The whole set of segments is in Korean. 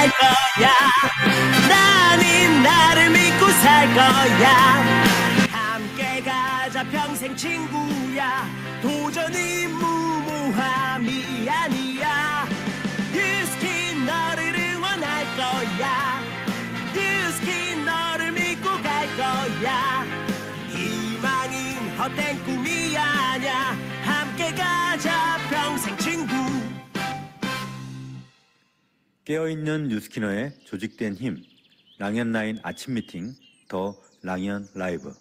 할 거야. 나는 나를 믿고 살 거야. 함께 가자 평생 친구야. 도전이 무모함이 아니야. 뉴스킨 너를 응원할 거야. 뉴스킨 너를 믿고 갈 거야. 희망은 헛된 꿈이 아냐. 함께 가자 평생 친구. 깨어있는 뉴스키너의 조직된 힘, 랑연라인 아침 미팅, 더 랑연 라이브.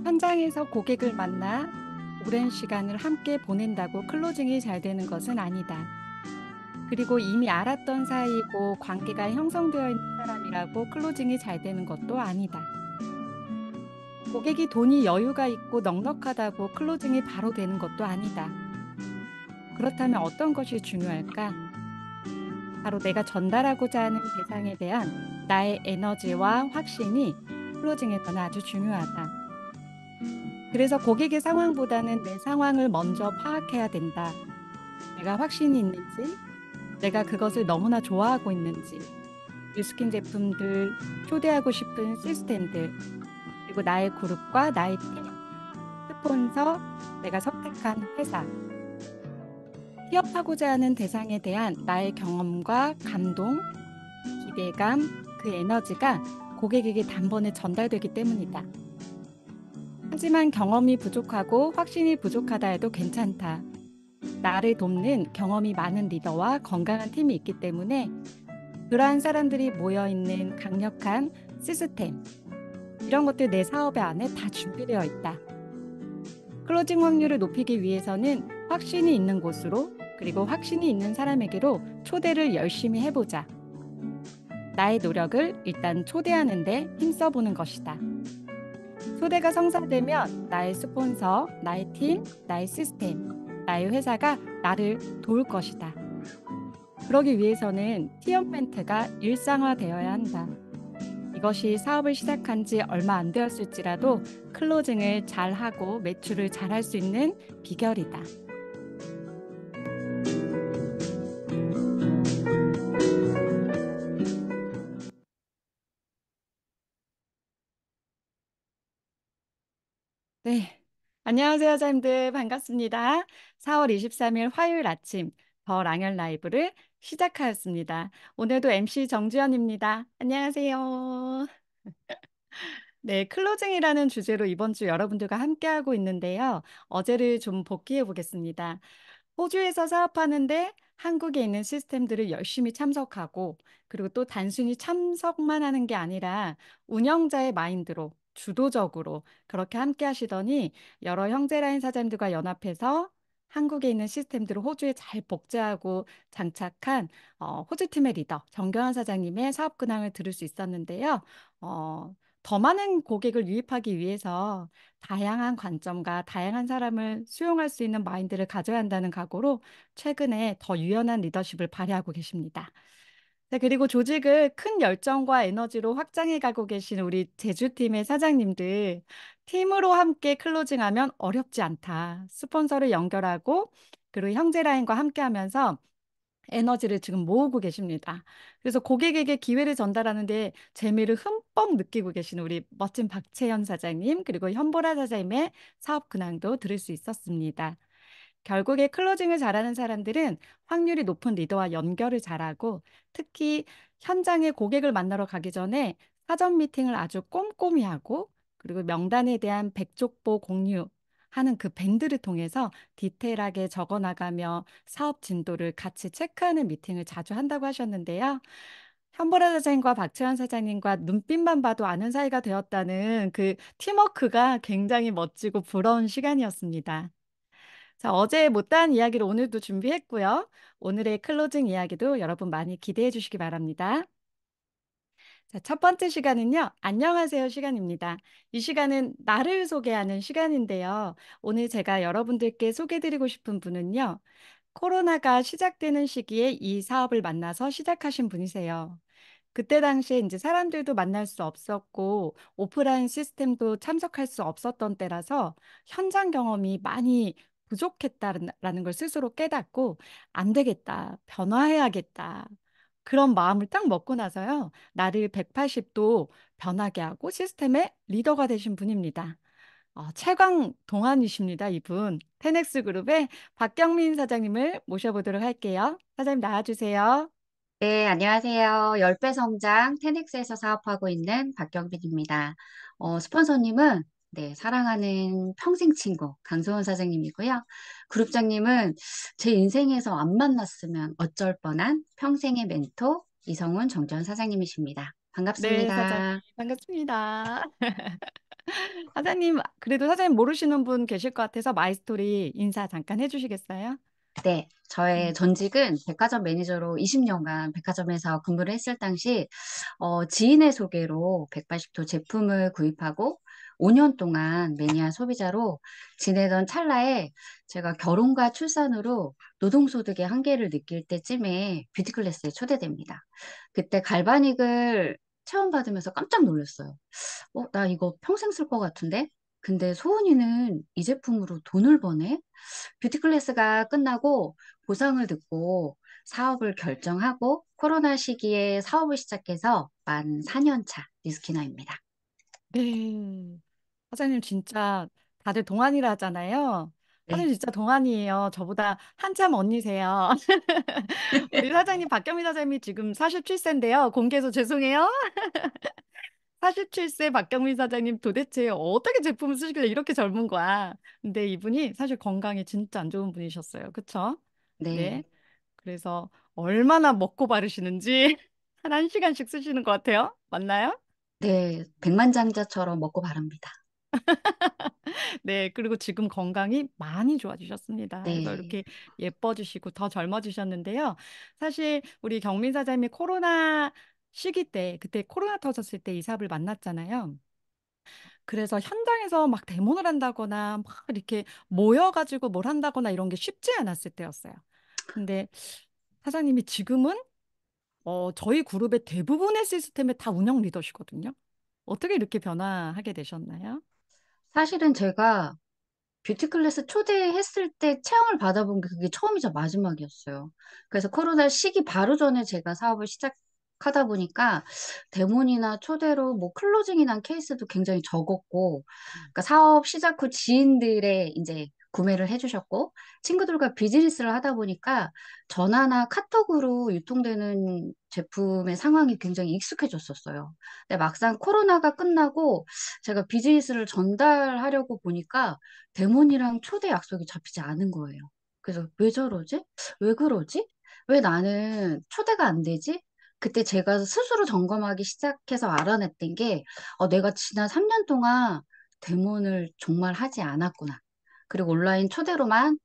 현장에서 고객을 만나 오랜 시간을 함께 보낸다고 클로징이 잘 되는 것은 아니다. 그리고 이미 알았던 사이이고 관계가 형성되어 있는 사람이라고 클로징이 잘 되는 것도 아니다. 고객이 돈이 여유가 있고 넉넉하다고 클로징이 바로 되는 것도 아니다. 그렇다면 어떤 것이 중요할까? 바로 내가 전달하고자 하는 대상에 대한 나의 에너지와 확신이 클로징에서는 아주 중요하다. 그래서 고객의 상황보다는 내 상황을 먼저 파악해야 된다. 내가 확신이 있는지, 내가 그것을 너무나 좋아하고 있는지, 뉴스킨 제품들, 초대하고 싶은 시스템들, 그리고 나의 그룹과 나의 팀, 스폰서, 내가 선택한 회사, 취업하고자 하는 대상에 대한 나의 경험과 감동, 기대감, 그 에너지가 고객에게 단번에 전달되기 때문이다. 하지만 경험이 부족하고 확신이 부족하다 해도 괜찮다. 나를 돕는 경험이 많은 리더와 건강한 팀이 있기 때문에 그러한 사람들이 모여있는 강력한 시스템, 이런 것들 내 사업 안에 다 준비되어 있다. 클로징 확률을 높이기 위해서는 확신이 있는 곳으로, 그리고 확신이 있는 사람에게로 초대를 열심히 해보자. 나의 노력을 일단 초대하는 데 힘써보는 것이다. 초대가 성사되면 나의 스폰서, 나의 팀, 나의 시스템, 나의 회사가 나를 도울 것이다. 그러기 위해서는 티업 멘트가 일상화되어야 한다. 이것이 사업을 시작한 지 얼마 안 되었을지라도 클로징을 잘하고 매출을 잘할 수 있는 비결이다. 네, 안녕하세요, 사장님들. 반갑습니다. 4월 23일 화요일 아침 더 랑연 라이브를 시작하였습니다. 오늘도 MC 정주현입니다. 안녕하세요. 네, 클로징이라는 주제로 이번 주 여러분들과 함께하고 있는데요. 어제를 좀 복기해 보겠습니다. 호주에서 사업하는데 한국에 있는 시스템들을 열심히 참석하고, 그리고 또 단순히 참석만 하는 게 아니라 운영자의 마인드로 주도적으로 그렇게 함께 하시더니 여러 형제라인 사장님들과 연합해서 한국에 있는 시스템들을 호주에 잘 복제하고 장착한 호주팀의 리더 정경환 사장님의 사업 근황을 들을 수 있었는데요. 더 많은 고객을 유입하기 위해서 다양한 관점과 다양한 사람을 수용할 수 있는 마인드를 가져야 한다는 각오로 최근에 더 유연한 리더십을 발휘하고 계십니다. 네, 그리고 조직을 큰 열정과 에너지로 확장해 가고 계신 우리 제주팀의 사장님들, 팀으로 함께 클로징하면 어렵지 않다. 스폰서를 연결하고 그리고 형제 라인과 함께 하면서 에너지를 지금 모으고 계십니다. 그래서 고객에게 기회를 전달하는데 재미를 흠뻑 느끼고 계신 우리 멋진 박채연 사장님, 그리고 현보라 사장님의 사업 근황도 들을 수 있었습니다. 결국에 클로징을 잘하는 사람들은 확률이 높은 리더와 연결을 잘하고, 특히 현장에 고객을 만나러 가기 전에 사전 미팅을 아주 꼼꼼히 하고, 그리고 명단에 대한 백족보 공유하는 그 밴드를 통해서 디테일하게 적어나가며 사업 진도를 같이 체크하는 미팅을 자주 한다고 하셨는데요. 현보라 사장님과 박채환 사장님과 눈빛만 봐도 아는 사이가 되었다는 그 팀워크가 굉장히 멋지고 부러운 시간이었습니다. 자, 어제 못다한 이야기를 오늘도 준비했고요. 오늘의 클로징 이야기도 여러분 많이 기대해 주시기 바랍니다. 자, 첫 번째 시간은요, 안녕하세요 시간입니다. 이 시간은 나를 소개하는 시간인데요. 오늘 제가 여러분들께 소개드리고 싶은 분은요, 코로나가 시작되는 시기에 이 사업을 만나서 시작하신 분이세요. 그때 당시에 이제 사람들도 만날 수 없었고 오프라인 시스템도 참석할 수 없었던 때라서 현장 경험이 많이 부족했다라는 걸 스스로 깨닫고 안 되겠다, 변화해야겠다. 그런 마음을 딱 먹고 나서요. 나를 180도 변하게 하고 시스템의 리더가 되신 분입니다. 최강 동안이십니다, 이분. 테넥스 그룹의 박경민 사장님을 모셔보도록 할게요. 사장님 나와주세요. 네, 안녕하세요. 10배 성장 테넥스에서 사업하고 있는 박경빈입니다. 스폰서님은 네, 사랑하는 평생 친구 강소원 사장님이고요. 그룹장님은 제 인생에서 안 만났으면 어쩔 뻔한 평생의 멘토 이성훈 정전 사장님이십니다. 네, 사장님. 반갑습니다. 반갑습니다. 사장님, 그래도 사장님 모르시는 분 계실 것 같아서 마이스토리 인사 잠깐 해주시겠어요? 네, 저의 음. 전직은 백화점 매니저로 20년간 백화점에서 근무를 했을 당시 지인의 소개로 180도 제품을 구입하고 5년 동안 매니아 소비자로 지내던 찰나에 제가 결혼과 출산으로 노동소득의 한계를 느낄 때쯤에 뷰티클래스에 초대됩니다. 그때 갈바닉을 체험받으면서 깜짝 놀랐어요. 나 이거 평생 쓸 것 같은데? 근데 소은이는 이 제품으로 돈을 버네? 뷰티 클래스가 끝나고 보상을 듣고 사업을 결정하고 코로나 시기에 사업을 시작해서 만 4년 차 리스키나입니다. 네. 사장님 진짜 다들 동안이라 하잖아요. 네, 사장님 진짜 동안이에요. 저보다 한참 언니세요. 우리 사장님 박경민 사장님이 지금 47세인데요. 공개해서 죄송해요. 47세 박경민 사장님 도대체 어떻게 제품을 쓰시길래 이렇게 젊은 거야? 근데 이분이 사실 건강이 진짜 안 좋은 분이셨어요. 그쵸? 네. 네, 그래서 얼마나 먹고 바르시는지 한 1시간씩 쓰시는 것 같아요. 맞나요? 네, 백만장자처럼 먹고 바랍니다. 네, 그리고 지금 건강이 많이 좋아지셨습니다. 그래서 네, 이렇게 예뻐지시고 더 젊어지셨는데요. 사실 우리 경민 사장님이 코로나 시기 때, 그때 코로나 터졌을 때 이 사업을 만났잖아요. 그래서 현장에서 막 데모를 한다거나 막 이렇게 모여가지고 뭘 한다거나 이런 게 쉽지 않았을 때였어요. 근데 사장님이 지금은 저희 그룹의 대부분의 시스템에 다 운영 리더시거든요. 어떻게 이렇게 변화하게 되셨나요? 사실은 제가 뷰티 클래스 초대했을 때 체험을 받아본 게 그게 처음이자 마지막이었어요. 그래서 코로나 시기 바로 전에 제가 사업을 시작하다 보니까 대본이나 초대로 뭐 클로징이 난 케이스도 굉장히 적었고, 그러니까 사업 시작 후 지인들의 이제 구매를 해주셨고, 친구들과 비즈니스를 하다 보니까 전화나 카톡으로 유통되는 제품의 상황이 굉장히 익숙해졌었어요. 근데 막상 코로나가 끝나고 제가 비즈니스를 전달하려고 보니까 데몬이랑 초대 약속이 잡히지 않은 거예요. 그래서 왜 저러지? 왜 그러지? 왜 나는 초대가 안 되지? 그때 제가 스스로 점검하기 시작해서 알아냈던 게 내가 지난 3년 동안 데몬을 정말 하지 않았구나. 그리고 온라인 초대로만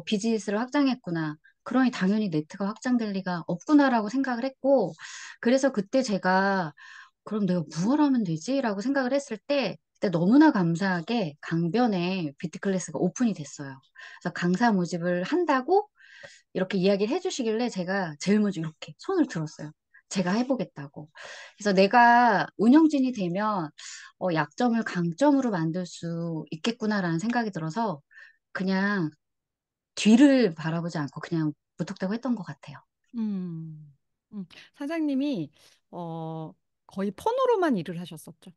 비즈니스를 확장했구나. 그러니 당연히 네트가 확장될 리가 없구나라고 생각을 했고, 그래서 그때 제가 그럼 내가 무엇 하면 되지? 라고 생각을 했을 때, 그때 너무나 감사하게 강변에 뷰티 클래스가 오픈이 됐어요. 그래서 강사 모집을 한다고 이렇게 이야기를 해주시길래 제가 제일 먼저 이렇게 손을 들었어요. 제가 해보겠다고. 그래서 내가 운영진이 되면 약점을 강점으로 만들 수 있겠구나라는 생각이 들어서 그냥 뒤를 바라보지 않고 그냥 무턱대고 했던 것 같아요. 음, 사장님이 어, 거의 폰으로만 일을 하셨었죠.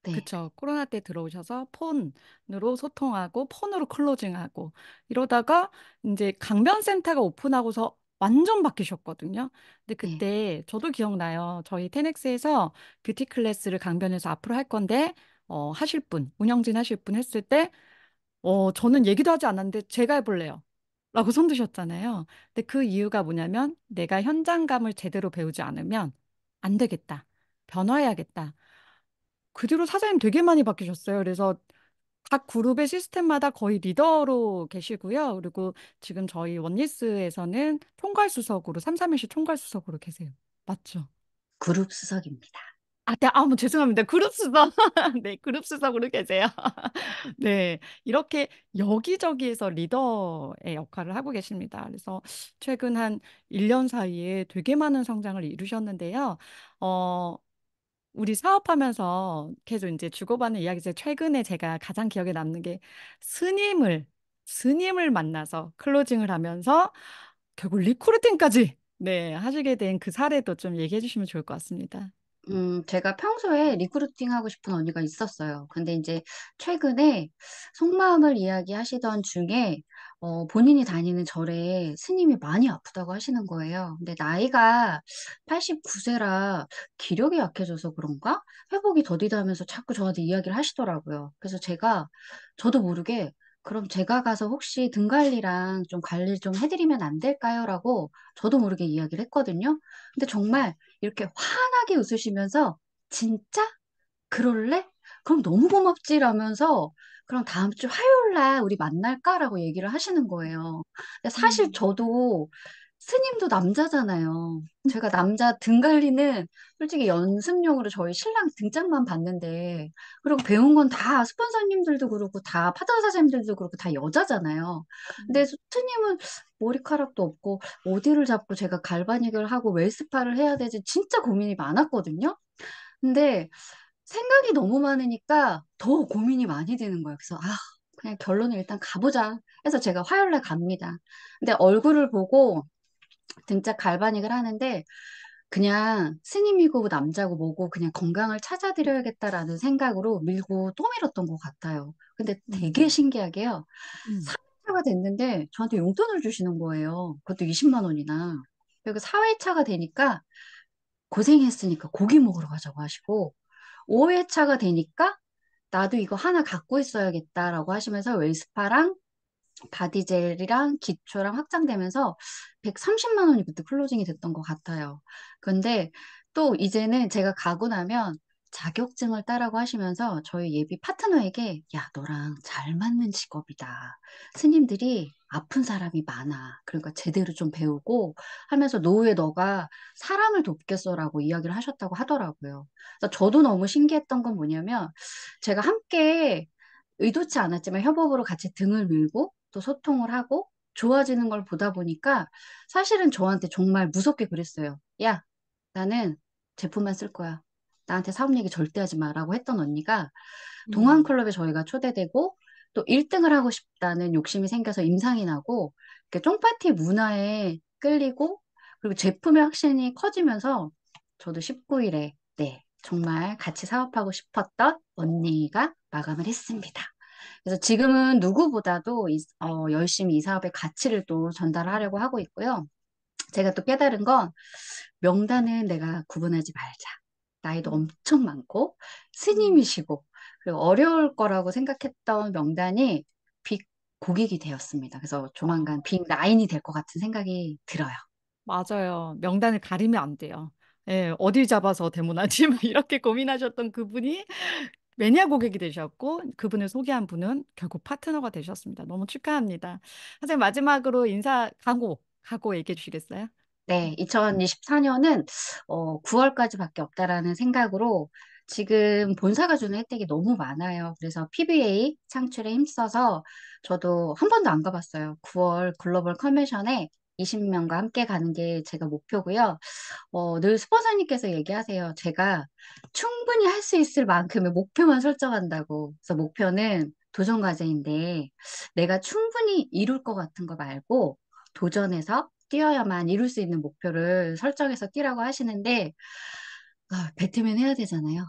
네, 그쵸. 코로나 때 들어오셔서 폰으로 소통하고 폰으로 클로징하고 이러다가 이제 강변센터가 오픈하고서 완전 바뀌셨거든요. 근데 네. 그때 저도 기억나요. 저희 테넥스에서 뷰티 클래스를 강변에서 앞으로 할 건데 하실 분, 운영진 하실 분 했을 때 저는 얘기도 하지 않았는데 제가 해볼래요. 라고 손 드셨잖아요. 근데 그 이유가 뭐냐면 내가 현장감을 제대로 배우지 않으면 안 되겠다. 변화해야겠다. 그 뒤로 사장님 되게 많이 바뀌셨어요. 그래서 각 그룹의 시스템마다 거의 리더로 계시고요. 그리고 지금 저희 원리스에서는 총괄수석으로, 삼삼일시 총괄수석으로 계세요. 맞죠? 그룹 수석입니다. 네, 뭐 죄송합니다. 그룹 수석. 네, 그룹 수석으로 계세요. 네, 이렇게 여기저기에서 리더의 역할을 하고 계십니다. 그래서 최근 한 1년 사이에 되게 많은 성장을 이루셨는데요. 어, 우리 사업하면서 계속 이제 주고받는 이야기 중에 최근에 제가 가장 기억에 남는 게 스님을, 스님을 만나서 클로징을 하면서 결국 리크루팅까지 네, 하시게 된 그 사례도 좀 얘기해 주시면 좋을 것 같습니다. 제가 평소에 리크루팅 하고 싶은 언니가 있었어요. 근데 이제 최근에 속마음을 이야기하시던 중에 본인이 다니는 절에 스님이 많이 아프다고 하시는 거예요. 근데 나이가 89세라 기력이 약해져서 그런가? 회복이 더디다 하면서 자꾸 저한테 이야기를 하시더라고요. 그래서 저도 모르게 그럼 제가 가서 혹시 등 관리랑 좀 관리 좀 해드리면 안 될까요? 라고 저도 모르게 이야기를 했거든요. 근데 정말 이렇게 환하게 웃으시면서 진짜? 그럴래? 그럼 너무 고맙지라면서 그럼 다음 주 화요일 날 우리 만날까라고 얘기를 하시는 거예요. 근데 사실 음. 저도 스님도 남자잖아요. 제가 남자 등 관리는 솔직히 연습용으로 저희 신랑 등짝만 봤는데 그리고 배운 건 다 스폰서님들도 그렇고 다 파트너 사장님들도 그렇고 다 여자잖아요. 근데 스님은 머리카락도 없고 어디를 잡고 제가 갈바닉을 하고 웰스파를 해야 되지 진짜 고민이 많았거든요. 근데 생각이 너무 많으니까 더 고민이 많이 되는 거예요. 그래서 그냥 결론은 일단 가보자 해서 제가 화요일 날 갑니다. 근데 얼굴을 보고 등짝 갈바닉을 하는데 그냥 스님이고 남자고 뭐고 그냥 건강을 찾아드려야겠다라는 생각으로 밀고 또 밀었던 것 같아요. 근데 되게 음. 신기하게요. 음. 4회차가 됐는데 저한테 용돈을 주시는 거예요. 그것도 20만 원이나. 그리고 4회차가 되니까 고생했으니까 고기 먹으러 가자고 하시고 5회차가 되니까 나도 이거 하나 갖고 있어야겠다라고 하시면서 웰스파랑 바디젤이랑 기초랑 확장되면서 130만 원이 그때 클로징이 됐던 것 같아요. 근데 또 이제는 제가 가고 나면 자격증을 따라고 하시면서 저희 예비 파트너에게 야, 너랑 잘 맞는 직업이다. 스님들이 아픈 사람이 많아. 그러니까 제대로 좀 배우고 하면서 노후에 너가 사람을 돕겠어라고 이야기를 하셨다고 하더라고요. 그래서 저도 너무 신기했던 건 뭐냐면 제가 함께 의도치 않았지만 협업으로 같이 등을 밀고 또 소통을 하고 좋아지는 걸 보다 보니까 사실은 저한테 정말 무섭게 그랬어요. 야, 나는 제품만 쓸 거야. 나한테 사업 얘기 절대 하지 마라고 했던 언니가 음. 동안클럽에 저희가 초대되고 또 1등을 하고 싶다는 욕심이 생겨서 임상이 나고 이렇게 쫑파티 문화에 끌리고 그리고 제품의 확신이 커지면서 저도 19일에 네, 정말 같이 사업하고 싶었던 언니가 마감을 했습니다. 그래서 지금은 누구보다도 열심히 이 사업의 가치를 또 전달하려고 하고 있고요. 제가 또 깨달은 건 명단은 내가 구분하지 말자. 나이도 음. 엄청 많고 음. 스님이시고 그리고 어려울 거라고 생각했던 명단이 빅 고객이 되었습니다. 그래서 조만간 아, 빅 라인이 될 것 같은 생각이 들어요. 맞아요. 명단을 가리면 안 돼요. 예, 어딜 잡아서 대문하지? 막 이렇게 고민하셨던 그분이 매니아 고객이 되셨고 그분을 소개한 분은 결국 파트너가 되셨습니다. 너무 축하합니다. 선생님 마지막으로 각오 얘기해 주시겠어요? 네, 2024년은 9월까지밖에 없다라는 생각으로 지금 본사가 주는 혜택이 너무 많아요. 그래서 PBA 창출에 힘써서 저도 한 번도 안 가봤어요. 9월 글로벌 컨벤션에 20명과 함께 가는 게 제가 목표고요. 늘 스폰서님께서 얘기하세요. 제가 충분히 할 수 있을 만큼의 목표만 설정한다고. 그래서 목표는 도전 과제인데 내가 충분히 이룰 것 같은 거 말고 도전해서 뛰어야만 이룰 수 있는 목표를 설정해서 뛰라고 하시는데 배트맨 해야 되잖아요.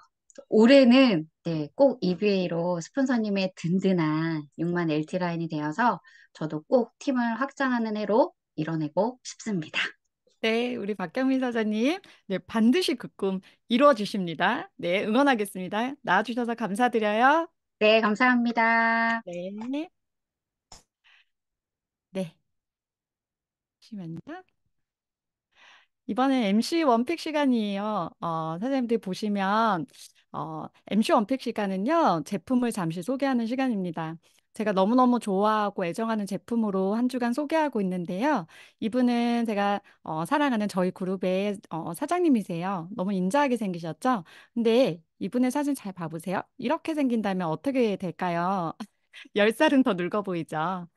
올해는 네, 꼭 EBA로 스폰서님의 든든한 6만 LT 라인이 되어서 저도 꼭 팀을 확장하는 해로 이뤄내고 싶습니다. 네, 우리 박경민 사장님, 네, 반드시 그 꿈 이루어지십니다. 네, 응원하겠습니다. 나와주셔서 감사드려요. 네, 감사합니다. 네, 네, 잠시만요. 이번엔 MC 원픽 시간이에요. 선생님들 보시면 MC 원픽 시간은요, 제품을 잠시 소개하는 시간입니다. 제가 너무너무 좋아하고 애정하는 제품으로 한 주간 소개하고 있는데요. 이분은 제가 사랑하는 저희 그룹의 사장님이세요. 너무 인자하게 생기셨죠? 근데 이분의 사진 잘 봐보세요. 이렇게 생긴다면 어떻게 될까요? 10살은 더 늙어 보이죠?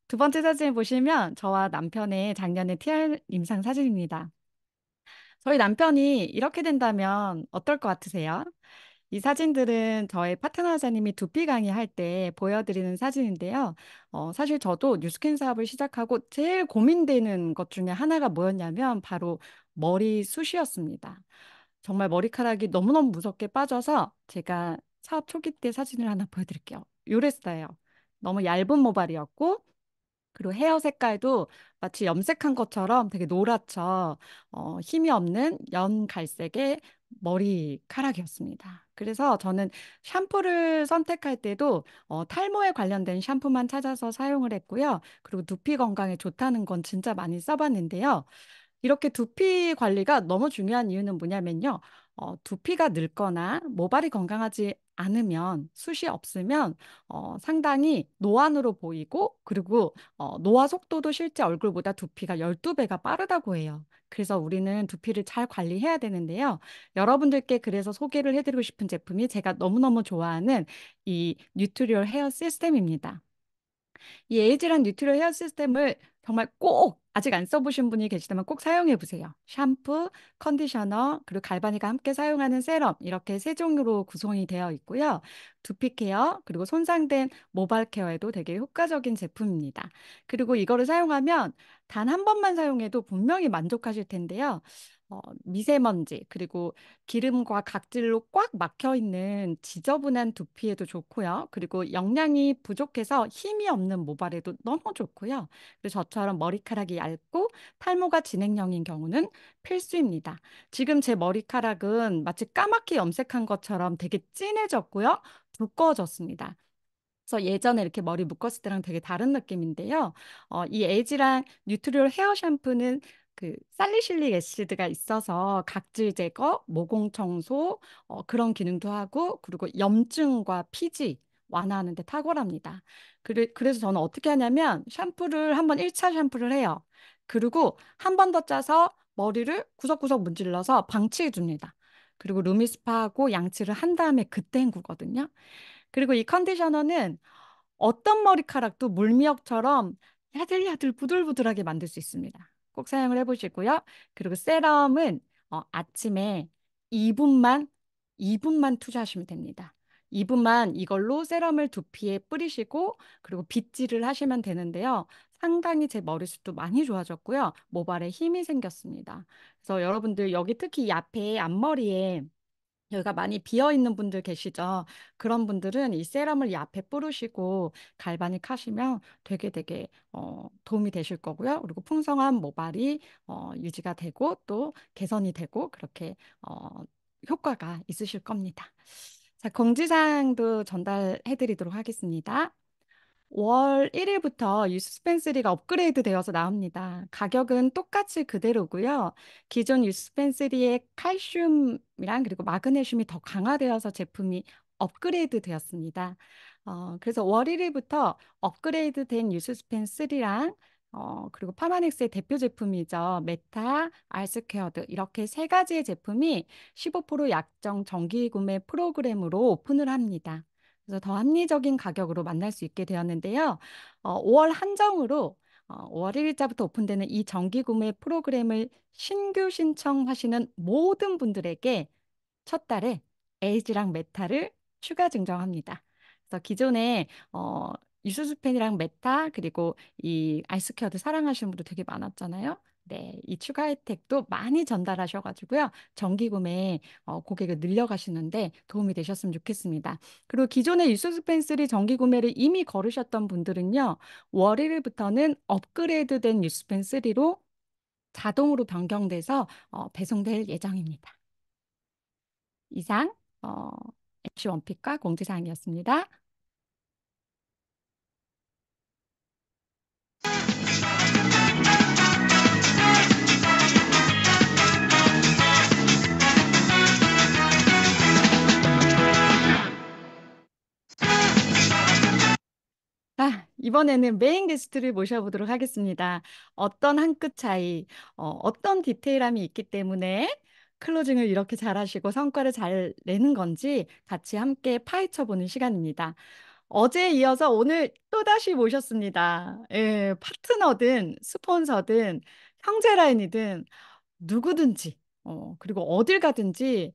두 번째 사진 보시면 저와 남편의 작년의 TR 임상 사진입니다. 저희 남편이 이렇게 된다면 어떨 것 같으세요? 이 사진들은 저의 파트너자님이 두피 강의할 때 보여드리는 사진인데요. 사실 저도 뉴스캔 사업을 시작하고 제일 고민되는 것 중에 하나가 뭐였냐면 바로 머리숱이었습니다. 정말 머리카락이 너무너무 무섭게 빠져서 제가 사업 초기 때 사진을 하나 보여드릴게요. 요랬어요. 너무 얇은 모발이었고 그리고 헤어 색깔도 마치 염색한 것처럼 되게 노랗죠. 힘이 없는 연갈색의 머리카락이었습니다. 그래서 저는 샴푸를 선택할 때도 탈모에 관련된 샴푸만 찾아서 사용을 했고요. 그리고 두피 건강에 좋다는 건 진짜 많이 써봤는데요. 이렇게 두피 관리가 너무 중요한 이유는 뭐냐면요. 두피가 늙거나 모발이 건강하지 않으면 숱이 없으면 상당히 노안으로 보이고 그리고 노화 속도도 실제 얼굴보다 두피가 12배가 빠르다고 해요. 그래서 우리는 두피를 잘 관리해야 되는데요. 여러분들께 그래서 소개를 해드리고 싶은 제품이 제가 너무너무 좋아하는 이 뉴트리얼 헤어 시스템입니다. 이 에이지란 뉴트럴 헤어 시스템을 정말 꼭 아직 안 써보신 분이 계시다면 꼭 사용해 보세요. 샴푸, 컨디셔너, 그리고 갈바니가 함께 사용하는 세럼 이렇게 세 종류로 구성이 되어 있고요. 두피 케어, 그리고 손상된 모발 케어에도 되게 효과적인 제품입니다. 그리고 이거를 사용하면 단 한 번만 사용해도 분명히 만족하실 텐데요. 미세먼지, 그리고 기름과 각질로 꽉 막혀 있는 지저분한 두피에도 좋고요. 그리고 영양이 부족해서 힘이 없는 모발에도 너무 좋고요. 그래서 저처럼 머리카락이 얇고 탈모가 진행형인 경우는 필수입니다. 지금 제 머리카락은 마치 까맣게 염색한 것처럼 되게 진해졌고요. 두꺼워졌습니다. 그래서 예전에 이렇게 머리 묶었을 때랑 되게 다른 느낌인데요. 이 에이지랑 뉴트리얼 헤어 샴푸는 그 살리실릭 애시드가 있어서 각질 제거, 모공 청소 그런 기능도 하고 그리고 염증과 피지 완화하는 데 탁월합니다. 그래서 저는 어떻게 하냐면 샴푸를 한번 1차 샴푸를 해요. 그리고 한 번 더 짜서 머리를 구석구석 문질러서 방치해 줍니다. 그리고 루미스파하고 양치를 한 다음에 그때 헹구거든요. 그리고 이 컨디셔너는 어떤 머리카락도 물미역처럼 야들야들 부들부들하게 만들 수 있습니다. 꼭 사용을 해보시고요. 그리고 세럼은 아침에 2분만 2분만 투자하시면 됩니다. 2분만 이걸로 세럼을 두피에 뿌리시고 그리고 빗질을 하시면 되는데요. 상당히 제 머리숱도 많이 좋아졌고요. 모발에 힘이 생겼습니다. 그래서 여러분들 여기 특히 이 앞에 앞머리에 여기가 많이 비어 있는 분들 계시죠? 그런 분들은 이 세럼을 이 앞에 뿌르시고 갈바닉 하시면 되게 도움이 되실 거고요. 그리고 풍성한 모발이 유지가 되고 또 개선이 되고 그렇게 효과가 있으실 겁니다. 자, 공지사항도 전달해 드리도록 하겠습니다. 5월 1일부터 유스펜스리가 업그레이드 되어서 나옵니다. 가격은 똑같이 그대로고요. 기존 유스펜스리의 칼슘이랑 그리고 마그네슘이 더 강화되어서 제품이 업그레이드 되었습니다. 그래서 5월 1일부터 업그레이드 된 유스펜3랑 그리고 파마넥스의 대표 제품이죠. 메타, 알스퀘어드 이렇게 세 가지의 제품이 15% 약정 정기 구매 프로그램으로 오픈을 합니다. 그래서 더 합리적인 가격으로 만날 수 있게 되었는데요. 5월 한정으로 5월 1일자부터 오픈되는 이 정기 구매 프로그램을 신규 신청하시는 모든 분들에게 첫 달에 에이지랑 메타를 추가 증정합니다. 그래서 기존에 유수스펜이랑 메타 그리고 이 아이스케어도 사랑하시는 분들 되게 많았잖아요. 네, 이 추가 혜택도 많이 전달하셔가지고요. 정기 구매 고객을 늘려가시는데 도움이 되셨으면 좋겠습니다. 그리고 기존의 유스펜3 정기 구매를 이미 걸으셨던 분들은요. 5월 1일부터는 업그레이드된 유스펜3로 자동으로 변경돼서 배송될 예정입니다. 이상 MC 원픽과 공지사항이었습니다. 이번에는 메인 게스트를 모셔보도록 하겠습니다. 어떤 한 끗 차이, 어떤 디테일함이 있기 때문에 클로징을 이렇게 잘하시고 성과를 잘 내는 건지 같이 함께 파헤쳐보는 시간입니다. 어제에 이어서 오늘 또다시 모셨습니다. 예, 파트너든 스폰서든 형제 라인이든 누구든지 그리고 어딜 가든지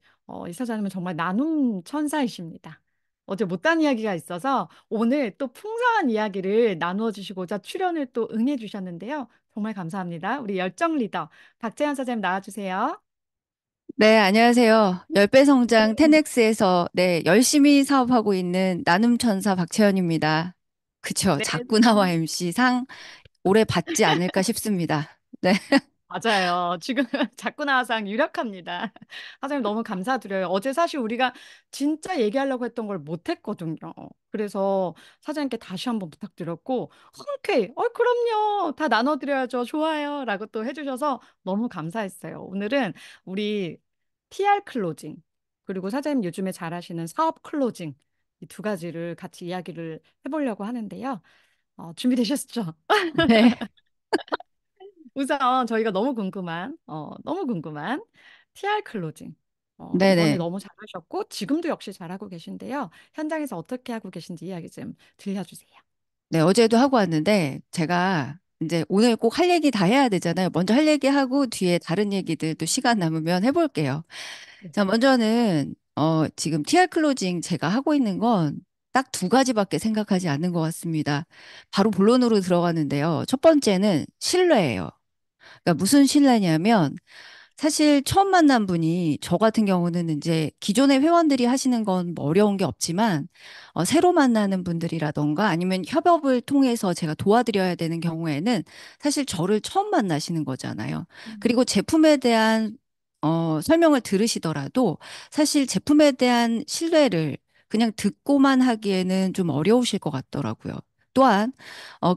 이 사장님은 정말 나눔 천사이십니다. 어제 못한 이야기가 있어서 오늘 또 풍성한 이야기를 나누어 주시고자 출연을 또 응해 주셨는데요. 정말 감사합니다. 우리 열정 리더 박재현 사장님 나와주세요. 네, 안녕하세요. 10배 성장 10X에서 네, 열심히 사업하고 있는 나눔천사 박채연입니다. 그쵸. 네, 작구나와 MC 상 올해 받지 않을까 싶습니다. 네. 맞아요. 지금 자꾸 나와상 유력합니다. 사장님 너무 감사드려요. 어제 사실 우리가 진짜 얘기하려고 했던 걸 못했거든요. 그래서 사장님께 다시 한번 부탁드렸고 흔쾌히 그럼요. 다 나눠드려야죠. 좋아요. 라고 또 해주셔서 너무 감사했어요. 오늘은 우리 TR 클로징 그리고 사장님 요즘에 잘하시는 사업 클로징 이 두 가지를 같이 이야기를 해보려고 하는데요. 준비되셨죠? 네. 우선 저희가 너무 궁금한 TR 클로징. 이번에 네네. 너무 잘하셨고, 지금도 역시 잘하고 계신데요. 현장에서 어떻게 하고 계신지 이야기 좀 들려주세요. 네, 어제도 하고 왔는데 제가 이제 오늘 꼭 할 얘기 다 해야 되잖아요. 먼저 할 얘기 하고 뒤에 다른 얘기들 또 시간 남으면 해볼게요. 네. 자, 먼저는 지금 TR 클로징 제가 하고 있는 건 딱 두 가지밖에 생각하지 않는 것 같습니다. 바로 본론으로 들어가는데요. 첫 번째는 신뢰예요. 그러니까 무슨 신뢰냐면 사실 처음 만난 분이 저 같은 경우는 이제 기존의 회원들이 하시는 건뭐 어려운 게 없지만 새로 만나는 분들이라던가 아니면 협업을 통해서 제가 도와드려야 되는 경우에는 사실 저를 처음 만나시는 거잖아요. 그리고 제품에 대한 설명을 들으시더라도 사실 제품에 대한 신뢰를 그냥 듣고만 하기에는 좀 어려우실 것 같더라고요. 또한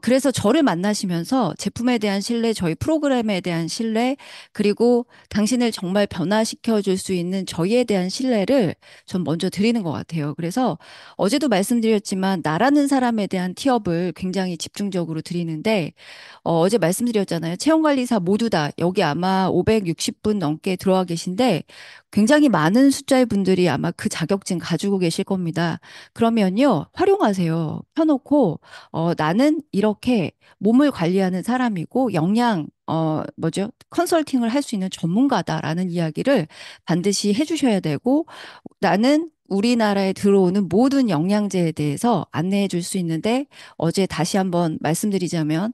그래서 저를 만나시면서 제품에 대한 신뢰, 저희 프로그램에 대한 신뢰, 그리고 당신을 정말 변화시켜 줄 수 있는 저희에 대한 신뢰를 전 먼저 드리는 것 같아요. 그래서 어제도 말씀드렸지만 나라는 사람에 대한 티업을 굉장히 집중적으로 드리는데 어제 말씀드렸잖아요. 채용관리사 모두 다 여기 아마 560분 넘게 들어와 계신데 굉장히 많은 숫자의 분들이 아마 그 자격증 가지고 계실 겁니다. 그러면요, 활용하세요. 펴놓고 나는 이렇게 몸을 관리하는 사람이고 뭐죠? 컨설팅을 할 수 있는 전문가다라는 이야기를 반드시 해주셔야 되고 나는 우리나라에 들어오는 모든 영양제에 대해서 안내해 줄 수 있는데 어제 다시 한번 말씀드리자면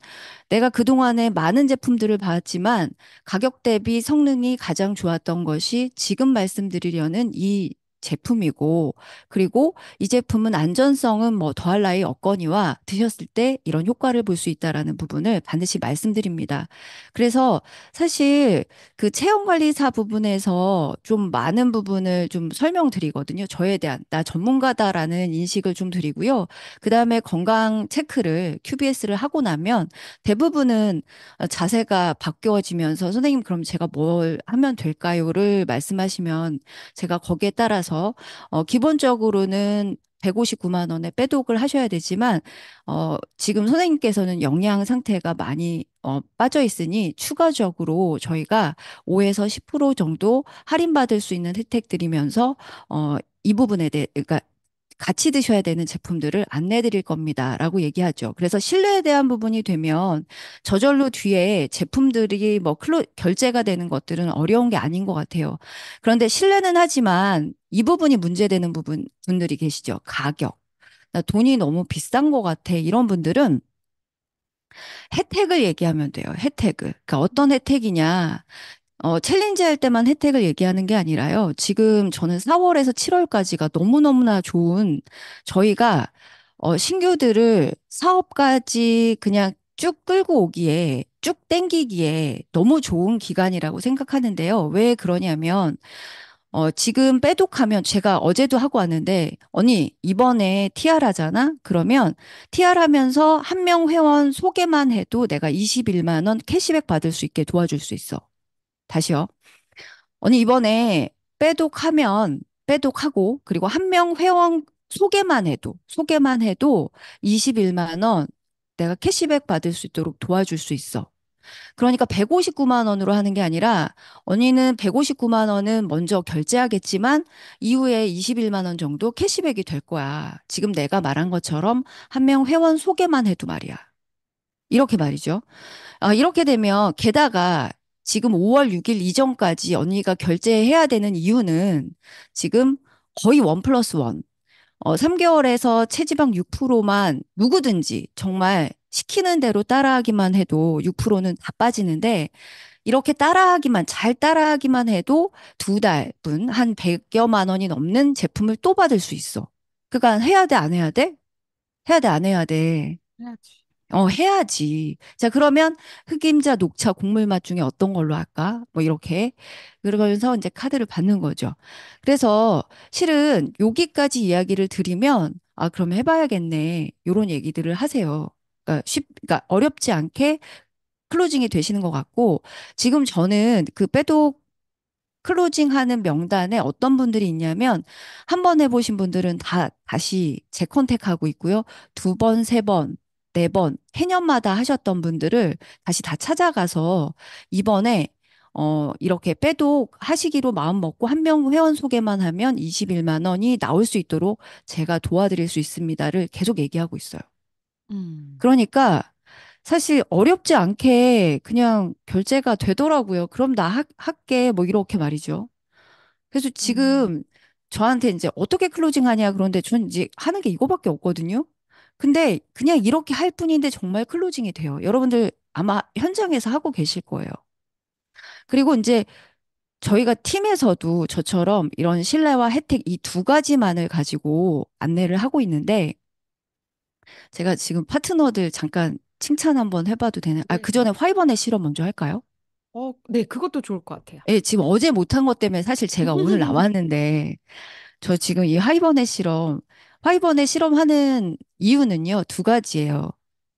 내가 그동안에 많은 제품들을 봤지만 가격 대비 성능이 가장 좋았던 것이 지금 말씀드리려는 이 제품이고 그리고 이 제품은 안전성은 뭐 더할 나위 없거니와 드셨을 때 이런 효과를 볼 수 있다라는 부분을 반드시 말씀드립니다. 그래서 사실 그 체형관리사 부분에서 좀 많은 부분을 좀 설명드리거든요. 저에 대한 나 전문가다라는 인식을 좀 드리고요. 그다음에 건강 체크를 QBS를 하고 나면 대부분은 자세가 바뀌어지면서 선생님 그럼 제가 뭘 하면 될까요?를 말씀하시면 제가 거기에 따라서 기본적으로는 159만 원에 빼독을 하셔야 되지만 지금 선생님께서는 영양 상태가 많이 빠져 있으니 추가적으로 저희가 5에서 10% 정도 할인받을 수 있는 혜택 드리면서 이 부분에 대해 그러니까 같이 드셔야 되는 제품들을 안내 드릴 겁니다라고 얘기하죠. 그래서 신뢰에 대한 부분이 되면 저절로 뒤에 제품들이 뭐 결제가 되는 것들은 어려운 게 아닌 것 같아요. 그런데 신뢰는 하지만 이 부분이 문제되는 분들이 계시죠. 가격. 나 돈이 너무 비싼 것 같아. 이런 분들은 혜택을 얘기하면 돼요. 혜택을. 그러니까 어떤 혜택이냐. 챌린지 할 때만 혜택을 얘기하는 게 아니라요. 지금 저는 4월에서 7월까지가 너무너무나 좋은 저희가 신규들을 사업까지 그냥 쭉 끌고 오기에 쭉 땡기기에 너무 좋은 기간이라고 생각하는데요. 왜 그러냐면 지금 빼독하면 제가 어제도 하고 왔는데 언니 이번에 TR 하잖아? 그러면 TR 하면서 한 명 회원 소개만 해도 내가 21만 원 캐시백 받을 수 있게 도와줄 수 있어. 다시요. 언니 이번에 빼독하고 그리고 한 명 회원 소개만 해도 21만 원 내가 캐시백 받을 수 있도록 도와줄 수 있어. 그러니까 159만 원으로 하는 게 아니라 언니는 159만 원은 먼저 결제하겠지만 이후에 21만 원 정도 캐시백이 될 거야. 지금 내가 말한 것처럼 한 명 회원 소개만 해도 말이야. 이렇게 말이죠. 이렇게 되면 게다가 지금 5월 6일 이전까지 언니가 결제해야 되는 이유는 지금 거의 원 플러스 원. 3개월에서 체지방 6%만 누구든지 정말 시키는 대로 따라하기만 해도 6%는 다 빠지는데 이렇게 따라하기만, 잘 따라하기만 해도 2달분 한 100여만 원이 넘는 제품을 또 받을 수 있어. 그러니까 해야 돼, 안 해야 돼? 해야 돼, 안 해야 돼? 해야지. 해야지. 자, 그러면 흑임자, 녹차, 곡물 맛 중에 어떤 걸로 할까? 뭐 이렇게. 그러면서 이제 카드를 받는 거죠. 그래서 실은 여기까지 이야기를 드리면, 그럼 해봐야겠네. 요런 얘기들을 하세요. 그러니까 어렵지 않게 클로징이 되시는 것 같고, 지금 저는 그 빼독 클로징 하는 명단에 어떤 분들이 있냐면, 한 번 해보신 분들은 다시 재컨택하고 있고요. 두 번, 세 번, 네 번, 해년마다 하셨던 분들을 다시 다 찾아가서 이번에 이렇게 빼독 하시기로 마음 먹고 한 명 회원 소개만 하면 21만 원이 나올 수 있도록 제가 도와드릴 수 있습니다를 계속 얘기하고 있어요. 음. 그러니까 사실 어렵지 않게 그냥 결제가 되더라고요. 그럼 나 할게. 뭐 이렇게 말이죠. 그래서 음. 지금 저한테 이제 어떻게 클로징 하냐 그런데 전 이제 하는 게 이거밖에 없거든요. 근데 그냥 이렇게 할 뿐인데 정말 클로징이 돼요. 여러분들 아마 현장에서 하고 계실 거예요. 그리고 이제 저희가 팀에서도 저처럼 이런 신뢰와 혜택 이 두 가지만을 가지고 안내를 하고 있는데 제가 지금 파트너들 잠깐 칭찬 한번 해봐도 되나요? 네. 그 전에 화이번의 실험 먼저 할까요? 네, 그것도 좋을 것 같아요. 예, 지금 어제 못한 것 때문에 사실 제가 오늘 나왔는데 저 지금 이 화이번의 실험하는 이유는요, 두 가지예요.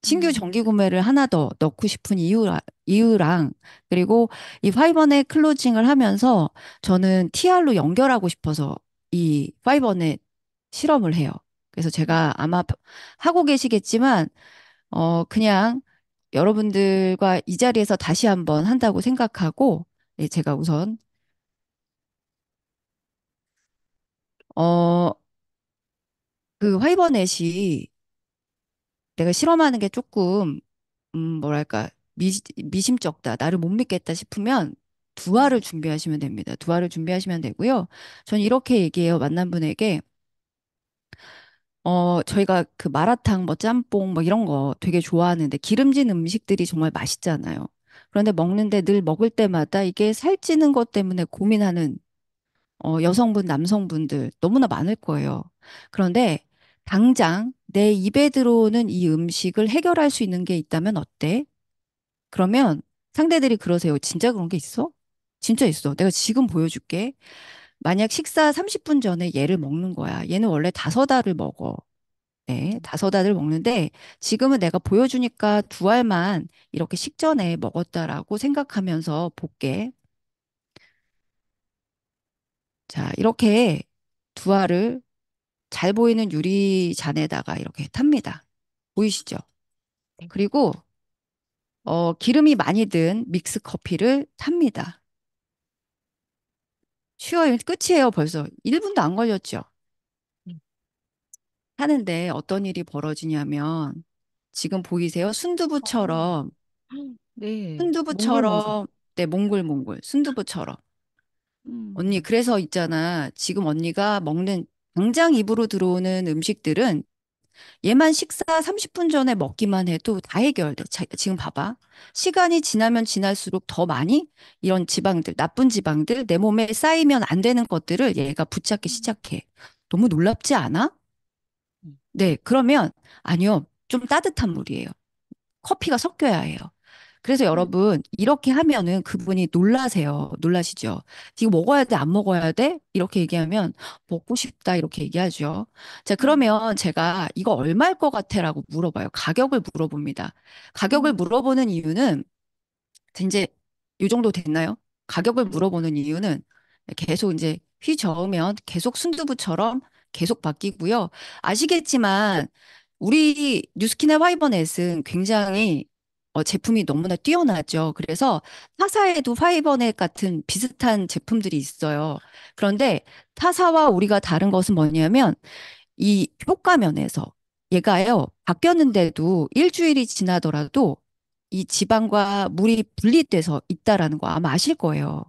신규 음. 정기 구매를 하나 더 넣고 싶은 이유랑, 그리고 이 화이번의 클로징을 하면서 저는 TR로 연결하고 싶어서 이 화이번의 실험을 해요. 그래서 제가 아마 하고 계시겠지만, 그냥 여러분들과 이 자리에서 다시 한번 한다고 생각하고, 예, 제가 우선, 어, 그 화이버넷이 내가 실험하는 게 조금, 뭐랄까, 미심쩍다, 나를 못 믿겠다 싶으면 두화를 준비하시면 됩니다. 두화를 준비하시면 되고요. 전 이렇게 얘기해요. 만난 분에게, 저희가 그 마라탕, 뭐 짬뽕, 뭐 이런 거 되게 좋아하는데 기름진 음식들이 정말 맛있잖아요. 그런데 먹는데 늘 먹을 때마다 이게 살찌는 것 때문에 고민하는 여성분, 남성분들 너무나 많을 거예요. 그런데 당장 내 입에 들어오는 이 음식을 해결할 수 있는 게 있다면 어때? 그러면 상대들이 그러세요. 진짜 그런 게 있어? 진짜 있어. 내가 지금 보여줄게. 만약 식사 30분 전에 얘를 먹는 거야. 얘는 원래 5알을 먹어. 네, 5알을 먹는데 지금은 내가 보여주니까 2알만 이렇게 식전에 먹었다라고 생각하면서 볼게. 자, 이렇게 2알을 잘 보이는 유리 잔에다가 이렇게 탑니다. 보이시죠? 그리고 기름이 많이 든 믹스 커피를 탑니다. 쉬워요. 끝이에요, 벌써. 1분도 안 걸렸죠? 음. 하는데 어떤 일이 벌어지냐면 지금 보이세요? 어. 순두부처럼 네, 몽글몽글. 순두부처럼 네, 몽글몽글 순두부처럼 언니 음. 그래서 있잖아. 지금 언니가 먹는 당장 입으로 들어오는 음식들은 얘만 식사 30분 전에 먹기만 해도 다 해결돼. 지금 봐봐. 시간이 지나면 지날수록 더 많이 이런 지방들, 나쁜 지방들, 내 몸에 쌓이면 안 되는 것들을 얘가 붙잡기 시작해. 너무 놀랍지 않아? 음. 네, 그러면 아니요. 좀 따뜻한 물이에요. 커피가 섞여야 해요. 그래서 음. 여러분, 이렇게 하면은 그분이 놀라세요. 놀라시죠? 이거 먹어야 돼? 안 먹어야 돼? 이렇게 얘기하면 먹고 싶다. 이렇게 얘기하죠. 자, 음. 그러면 제가 이거 얼마일 것 같아? 라고 물어봐요. 가격을 물어봅니다. 가격을 음. 물어보는 이유는 이제 이 정도 됐나요? 가격을 네. 물어보는 이유는 계속 이제 휘저으면 계속 순두부처럼 계속 바뀌고요. 아시겠지만 우리 뉴스킨의 화이버넷은 굉장히 제품이 너무나 뛰어나죠. 그래서 타사에도 화이버넷 같은 비슷한 제품들이 있어요. 그런데 타사와 우리가 다른 것은 뭐냐면 이 효과 면에서 얘가요, 바뀌었는데도 일주일이 지나더라도 이 지방과 물이 분리돼서 있다라는 거 아마 아실 거예요.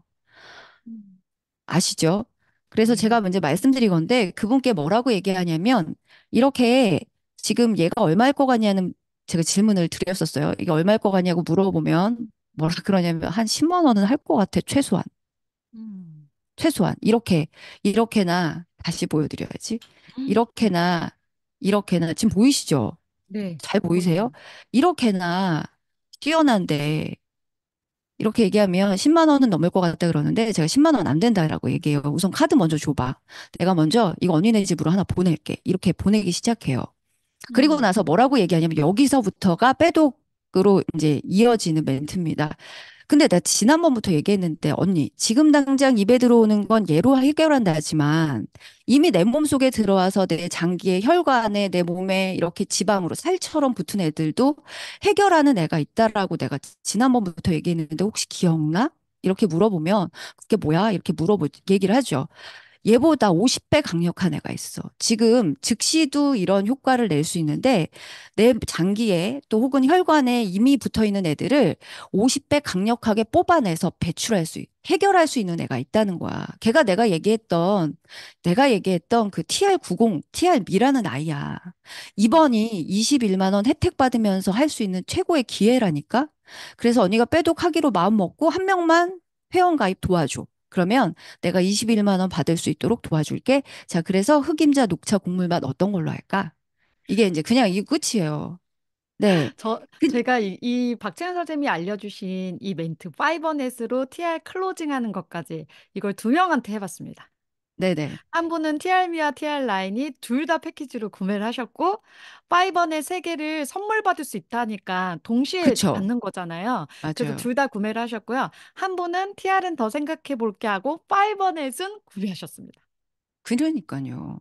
음. 아시죠? 그래서 네. 제가 먼저 말씀드리건데 그분께 뭐라고 얘기하냐면 이렇게 지금 얘가 얼마일 것 같냐는 제가 질문을 드렸었어요. 이게 얼마일 것 같냐고 물어보면 뭐라 그러냐면 한 10만 원은 할 것 같아, 최소한. 음. 최소한. 이렇게나 다시 보여드려야지. 네. 이렇게나, 이렇게나. 지금 보이시죠? 네. 잘 보이세요? 보여요. 이렇게나 뛰어난데 이렇게 얘기하면 10만 원은 넘을 것 같다 그러는데 제가 10만 원 안 된다라고 얘기해요. 우선 카드 먼저 줘봐. 내가 먼저 이거 언니네 집으로 하나 보낼게. 이렇게 보내기 시작해요. 그리고 음. 나서 뭐라고 얘기하냐면 여기서부터가 빼독으로 이제 이어지는 멘트입니다. 근데 나 지난번부터 얘기했는데 언니 지금 당장 입에 들어오는 건 얘로 해결한다 하지만 이미 내 몸속에 들어와서 내 장기에 혈관에 내 몸에 이렇게 지방으로 살처럼 붙은 애들도 해결하는 애가 있다라고 내가 지난번부터 얘기했는데 혹시 기억나? 이렇게 물어보면 그게 뭐야? 이렇게 얘기를 하죠. 얘보다 50배 강력한 애가 있어. 지금 즉시도 이런 효과를 낼 수 있는데 내 장기에 또 혹은 혈관에 이미 붙어 있는 애들을 50배 강력하게 뽑아내서 해결할 수 있는 애가 있다는 거야. 걔가 내가 얘기했던 그 TR90, TR미라는 아이야. 이번이 21만 원 혜택 받으면서 할 수 있는 최고의 기회라니까? 그래서 언니가 빼독하기로 마음 먹고 한 명만 회원 가입 도와줘. 그러면 내가 21만 원 받을 수 있도록 도와줄게. 자, 그래서 흑임자 녹차 국물 맛 어떤 걸로 할까? 이게 이제 그냥 이 끝이에요. 네. 제가 이 박채연 선생님이 알려주신 이 멘트, 파이버넷으로 TR 클로징하는 것까지 이걸 두 명한테 해봤습니다. 네네. 한 분은 TR미와 TR라인이 둘 다 패키지로 구매를 하셨고, 파이버넷 세 개를 선물 받을 수 있다니까 동시에 그쵸. 받는 거잖아요. 그래서 맞아요. 둘 다 구매를 하셨고요. 한 분은 TR은 더 생각해 볼게 하고, 파이버넷은 구매하셨습니다. 그러니까요.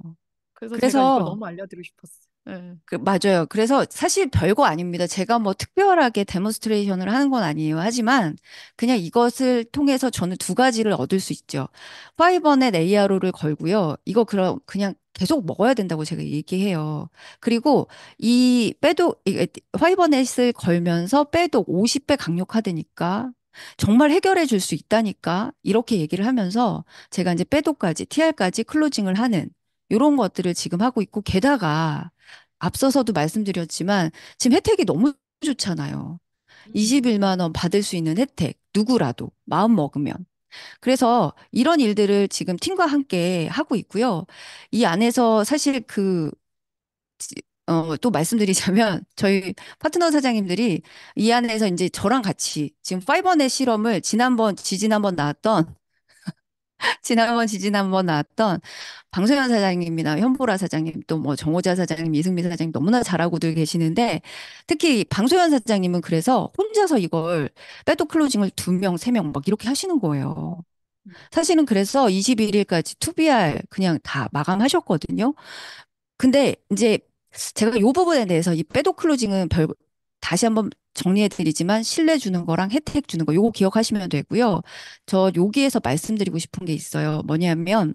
그래서 제가 이걸 그래서 너무 알려드리고 싶었어요. 네. 맞아요. 그래서 사실 별거 아닙니다. 제가 뭐 특별하게 데몬스트레이션을 하는 건 아니에요. 하지만 그냥 이것을 통해서 저는 두 가지를 얻을 수 있죠. 파이번의 ARO를 걸고요. 이거 그냥 계속 먹어야 된다고 제가 얘기해요. 그리고 화이버넷을 걸면서 빼독 50배 강력하다니까 정말 해결해 줄 수 있다니까 이렇게 얘기를 하면서 제가 이제 빼독까지 TR까지 클로징을 하는 이런 것들을 지금 하고 있고 게다가 앞서서도 말씀드렸지만 지금 혜택이 너무 좋잖아요. 네. 21만 원 받을 수 있는 혜택. 누구라도 마음 먹으면. 그래서 이런 일들을 지금 팀과 함께 하고 있고요. 이 안에서 사실 또 말씀드리자면 저희 파트너 사장님들이 이 안에서 이제 저랑 같이 지금 파이버넷 실험을 지지난번 나왔던 지지난번 나왔던 방소연 사장님이나 현보라 사장님 또 뭐 정호자 사장님, 이승미 사장님 너무나 잘하고들 계시는데 특히 방소연 사장님은 그래서 혼자서 이걸 빼도 클로징을 두 명, 세 명 막 이렇게 하시는 거예요. 사실은 그래서 21일까지 투비알 그냥 다 마감하셨거든요. 근데 이제 제가 이 부분에 대해서 이 빼도 클로징은 다시 한번 정리해 드리지만 신뢰 주는 거랑 혜택 주는 거 요거 기억하시면 되고요. 저 여기에서 말씀드리고 싶은 게 있어요. 뭐냐면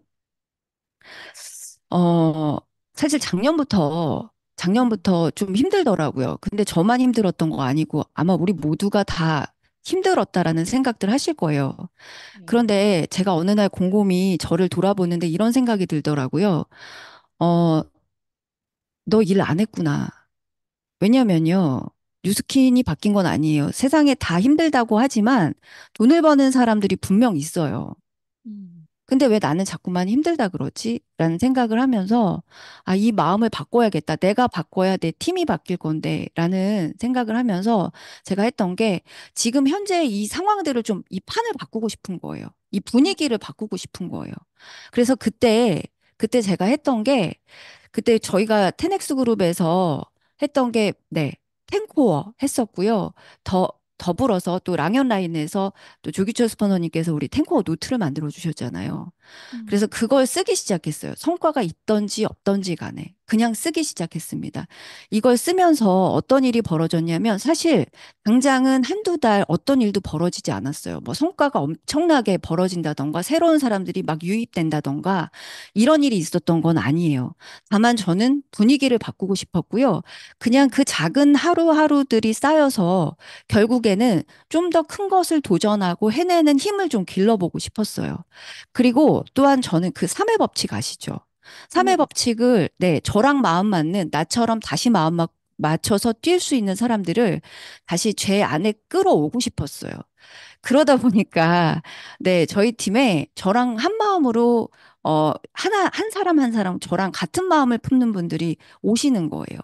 어 사실 작년부터 좀 힘들더라고요. 근데 저만 힘들었던 거 아니고 아마 우리 모두가 다 힘들었다라는 생각들 하실 거예요. 네. 그런데 제가 어느 날 곰곰이 저를 돌아보는데 이런 생각이 들더라고요. 어, 너 일 안 했구나. 왜냐면요. 뉴스킨이 바뀐 건 아니에요. 세상에 다 힘들다고 하지만 돈을 버는 사람들이 분명 있어요. 음. 근데 왜 나는 자꾸만 힘들다 그러지? 라는 생각을 하면서, 아, 이 마음을 바꿔야겠다. 내가 바꿔야 내 팀이 바뀔 건데, 라는 생각을 하면서 제가 했던 게 지금 현재 이 상황들을 좀 이 판을 바꾸고 싶은 거예요. 이 분위기를 바꾸고 싶은 거예요. 그래서 그때 제가 했던 게 그때 저희가 테넥스 그룹에서 했던 게, 네, 탱코어 했었고요. 더불어서 또 랑연 라인에서 또 조기철 스포너님께서 우리 탱코어 노트를 만들어 주셨잖아요. 그래서 음. 그걸 쓰기 시작했어요. 성과가 있던지 없던지 간에 그냥 쓰기 시작했습니다. 이걸 쓰면서 어떤 일이 벌어졌냐면 사실 당장은 한두 달 어떤 일도 벌어지지 않았어요. 뭐 성과가 엄청나게 벌어진다던가 새로운 사람들이 막 유입된다던가 이런 일이 있었던 건 아니에요. 다만 저는 분위기를 바꾸고 싶었고요. 그냥 그 작은 하루하루들이 쌓여서 결국에는 좀 더 큰 것을 도전하고 해내는 힘을 좀 길러보고 싶었어요. 그리고 또한 저는 그 3회 법칙 아시죠? 3회 네. 법칙을, 네, 저랑 마음 맞는, 나처럼 다시 맞춰서 뛸 수 있는 사람들을 다시 제 안에 끌어오고 싶었어요. 그러다 보니까, 네, 저희 팀에 저랑 한 마음으로, 한 사람 한 사람 저랑 같은 마음을 품는 분들이 오시는 거예요.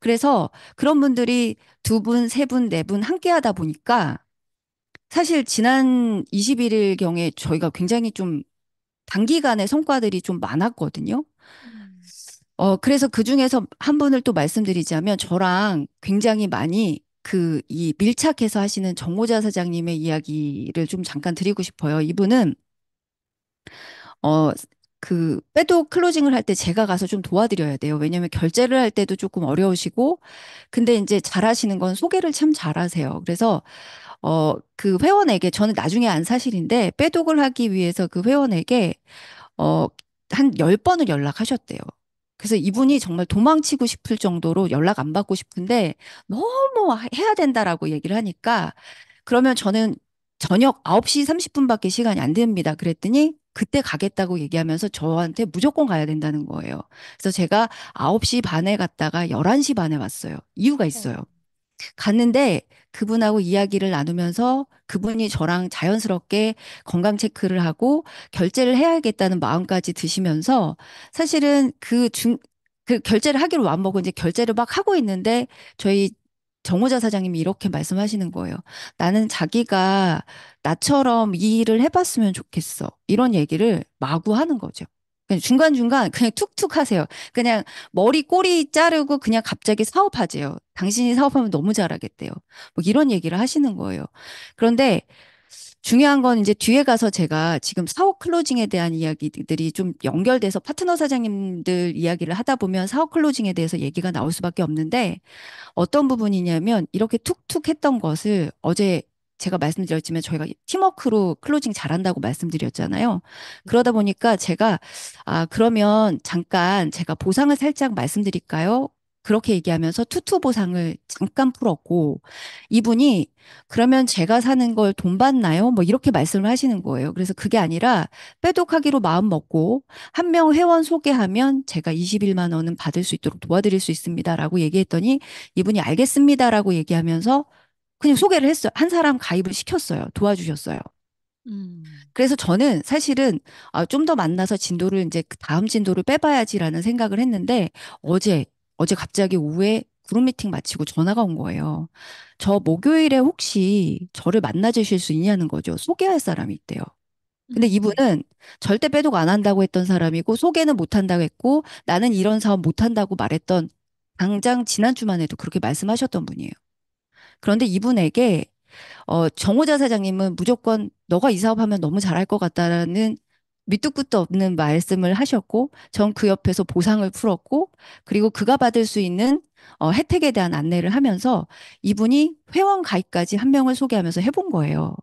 그래서 그런 분들이 두 분, 세 분, 네 분 함께 하다 보니까 사실 지난 21일 경에 저희가 굉장히 좀 단기간에 성과들이 좀 많았거든요. 음. 그래서 그 중에서 한 분을 또 말씀드리자면 저랑 굉장히 많이 이 밀착해서 하시는 정호자 사장님의 이야기를 좀 잠깐 드리고 싶어요. 이분은, 어, 빼도 클로징을 할 때 제가 가서 좀 도와드려야 돼요. 왜냐면 결제를 할 때도 조금 어려우시고, 근데 이제 잘하시는 건 소개를 참 잘하세요. 그래서 그 회원에게, 저는 나중에 안 사실인데, 빼독을 하기 위해서 그 회원에게, 어, 한 10번을 연락하셨대요. 그래서 이분이 정말 도망치고 싶을 정도로 연락 안 받고 싶은데, 너무 해야 된다라고 얘기를 하니까, 그러면 저는 저녁 9시 30분밖에 시간이 안 됩니다. 그랬더니, 그때 가겠다고 얘기하면서 저한테 무조건 가야 된다는 거예요. 그래서 제가 9시 반에 갔다가 11시 반에 왔어요. 이유가 있어요. 갔는데 그분하고 이야기를 나누면서 그분이 저랑 자연스럽게 건강 체크를 하고 결제를 해야겠다는 마음까지 드시면서 사실은 그 결제를 하기로 마음먹고 이제 결제를 막 하고 있는데 저희 정호자 사장님이 이렇게 말씀하시는 거예요. 나는 자기가 나처럼 이 일을 해봤으면 좋겠어. 이런 얘기를 마구 하는 거죠. 그냥 중간중간 그냥 툭툭 하세요. 그냥 머리 꼬리 자르고 그냥 갑자기 사업하재요. 당신이 사업하면 너무 잘하겠대요. 뭐 이런 얘기를 하시는 거예요. 그런데 중요한 건 이제 뒤에 가서 제가 지금 사업 클로징에 대한 이야기들이 좀 연결돼서 파트너 사장님들 이야기를 하다 보면 사업 클로징에 대해서 얘기가 나올 수밖에 없는데 어떤 부분이냐면 이렇게 툭툭 했던 것을 어제 제가 말씀드렸지만 저희가 팀워크로 클로징 잘한다고 말씀드렸잖아요. 그러다 보니까 제가 그러면 잠깐 제가 보상을 살짝 말씀드릴까요? 그렇게 얘기하면서 투투 보상을 잠깐 풀었고 이분이 그러면 제가 사는 걸 돈 받나요? 뭐 이렇게 말씀을 하시는 거예요. 그래서 그게 아니라 빼독하기로 마음 먹고 한 명 회원 소개하면 제가 21만 원은 받을 수 있도록 도와드릴 수 있습니다라고 얘기했더니 이분이 알겠습니다라고 얘기하면서 그냥 소개를 했어요. 한 사람 가입을 시켰어요. 도와주셨어요. 음. 그래서 저는 사실은 좀 더 만나서 진도를 이제 그 다음 진도를 빼봐야지라는 생각을 했는데 어제 어제 갑자기 오후에 그룹 미팅 마치고 전화가 온 거예요. 저 목요일에 혹시 저를 만나 주실 수 있냐는 거죠. 소개할 사람이 있대요. 근데 음. 이분은 절대 빼독 안 한다고 했던 사람이고 소개는 못 한다고 했고 나는 이런 사업 못 한다고 말했던 당장 지난주만 해도 그렇게 말씀하셨던 분이에요. 그런데 이분에게 정호자 사장님은 무조건 너가 이 사업하면 너무 잘할 것 같다라는 밑도 끝도 없는 말씀을 하셨고, 전 그 옆에서 보상을 풀었고, 그리고 그가 받을 수 있는 혜택에 대한 안내를 하면서 이분이 회원 가입까지 한 명을 소개하면서 해본 거예요.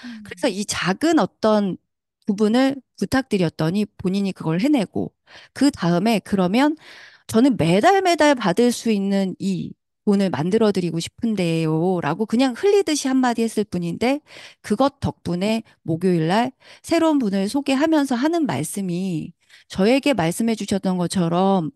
음. 그래서 이 작은 어떤 부분을 부탁드렸더니 본인이 그걸 해내고, 그 다음에 그러면 저는 매달 매달 받을 수 있는 이 돈을 만들어 드리고 싶은데요. 라고 그냥 흘리듯이 한마디 했을 뿐인데 그것 덕분에 목요일 날 새로운 분을 소개하면서 하는 말씀이 저에게 말씀해 주셨던 것처럼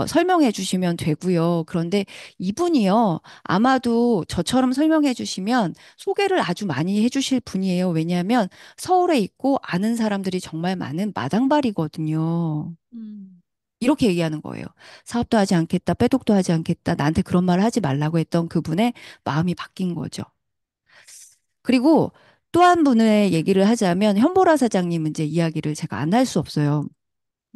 설명해 주시면 되고요. 그런데 이분이요. 아마도 저처럼 설명해 주시면 소개를 아주 많이 해 주실 분이에요. 왜냐하면 서울에 있고 아는 사람들이 정말 많은 마당발이거든요. 음. 이렇게 얘기하는 거예요. 사업도 하지 않겠다, 빼독도 하지 않겠다, 나한테 그런 말 하지 말라고 했던 그분의 마음이 바뀐 거죠. 그리고 또 한 분의 얘기를 하자면 현보라 사장님 이제 이야기를 제가 안 할 수 없어요.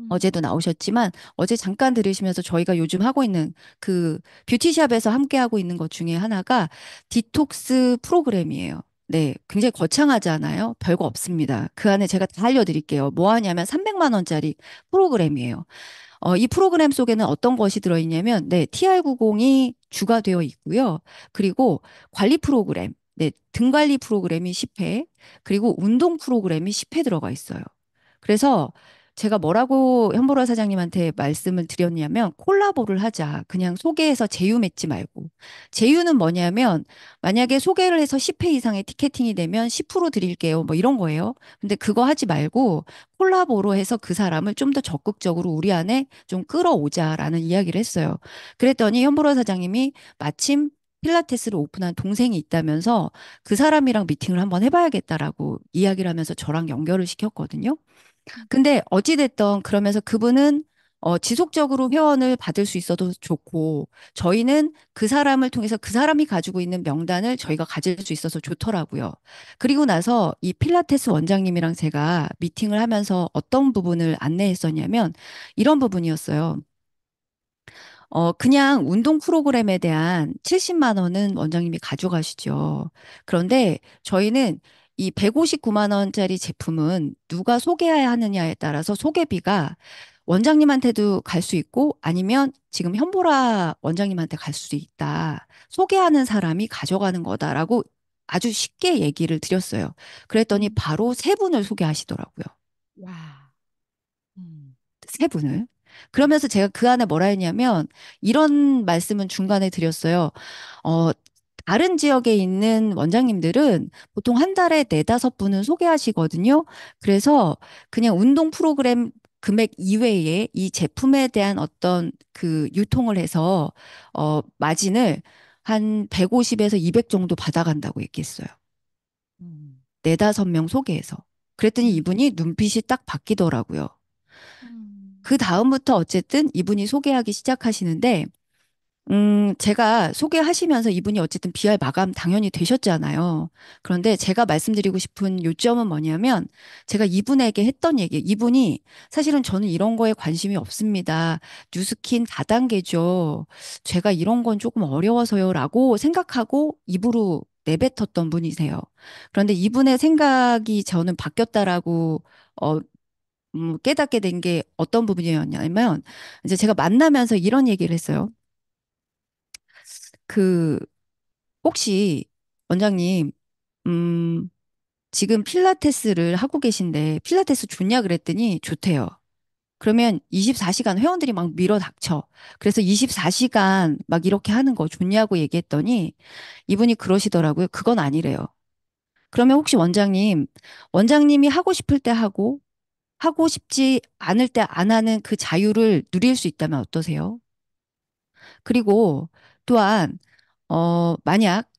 음. 어제도 나오셨지만 어제 잠깐 들으시면서 저희가 요즘 하고 있는 그 뷰티샵에서 함께 하고 있는 것 중에 하나가 디톡스 프로그램이에요. 네, 굉장히 거창하잖아요. 별거 없습니다. 그 안에 제가 다 알려드릴게요. 뭐 하냐면 300만 원짜리 프로그램이에요. 이 프로그램 속에는 어떤 것이 들어있냐면, 네, TR90이 주가 되어 있고요. 그리고 관리 프로그램, 네, 등 관리 프로그램이 10회, 그리고 운동 프로그램이 10회 들어가 있어요. 그래서 제가 뭐라고 현보라 사장님한테 말씀을 드렸냐면 콜라보를 하자. 그냥 소개해서 제휴 맺지 말고. 제휴는 뭐냐면 만약에 소개를 해서 10회 이상의 티켓팅이 되면 10% 드릴게요. 뭐 이런 거예요. 근데 그거 하지 말고 콜라보로 해서 그 사람을 좀 더 적극적으로 우리 안에 좀 끌어오자라는 이야기를 했어요. 그랬더니 현보라 사장님이 마침 필라테스를 오픈한 동생이 있다면서 그 사람이랑 미팅을 한번 해봐야겠다라고 이야기를 하면서 저랑 연결을 시켰거든요. 근데 어찌됐든 그러면서 그분은 지속적으로 회원을 받을 수 있어도 좋고 저희는 그 사람을 통해서 그 사람이 가지고 있는 명단을 저희가 가질 수 있어서 좋더라고요. 그리고 나서 이 필라테스 원장님이랑 제가 미팅을 하면서 어떤 부분을 안내했었냐면 이런 부분이었어요. 그냥 운동 프로그램에 대한 70만 원은 원장님이 가져가시죠. 그런데 저희는 이 159만 원짜리 제품은 누가 소개해야 하느냐에 따라서 소개비가 원장님한테도 갈 수 있고 아니면 지금 현보라 원장님한테 갈 수도 있다. 소개하는 사람이 가져가는 거다라고 아주 쉽게 얘기를 드렸어요. 그랬더니 바로 세 분을 소개하시더라고요. 와. 음. 세 분을. 그러면서 제가 그 안에 뭐라 했냐면 이런 말씀은 중간에 드렸어요. 어, 다른 지역에 있는 원장님들은 보통 한 달에 네다섯 분은 소개하시거든요. 그래서 그냥 운동 프로그램 금액 이외에 이 제품에 대한 어떤 그 유통을 해서 마진을 한 150에서 200 정도 받아간다고 얘기했어요. 음. 네다섯 명 소개해서. 그랬더니 음. 이분이 눈빛이 딱 바뀌더라고요. 음. 그 다음부터 어쨌든 이분이 소개하기 시작하시는데, 제가 소개하시면서 이분이 어쨌든 BR 마감 당연히 되셨잖아요. 그런데 제가 말씀드리고 싶은 요점은 뭐냐면, 제가 이분에게 했던 얘기, 이분이 사실은 저는 이런 거에 관심이 없습니다. 뉴스킨 다단계죠. 제가 이런 건 조금 어려워서요. 라고 생각하고 입으로 내뱉었던 분이세요. 그런데 이분의 생각이 저는 바뀌었다라고, 어, 깨닫게 된 게 어떤 부분이었냐면, 이제 제가 만나면서 이런 얘기를 했어요. 그, 혹시, 원장님, 음, 지금 필라테스를 하고 계신데, 필라테스 좋냐 그랬더니 좋대요. 그러면 24시간 회원들이 막 밀어닥쳐. 그래서 24시간 막 이렇게 하는 거 좋냐고 얘기했더니, 이분이 그러시더라고요. 그건 아니래요. 그러면 혹시 원장님이 하고 싶을 때 하고, 하고 싶지 않을 때 안 하는 그 자유를 누릴 수 있다면 어떠세요? 그리고 또한, 만약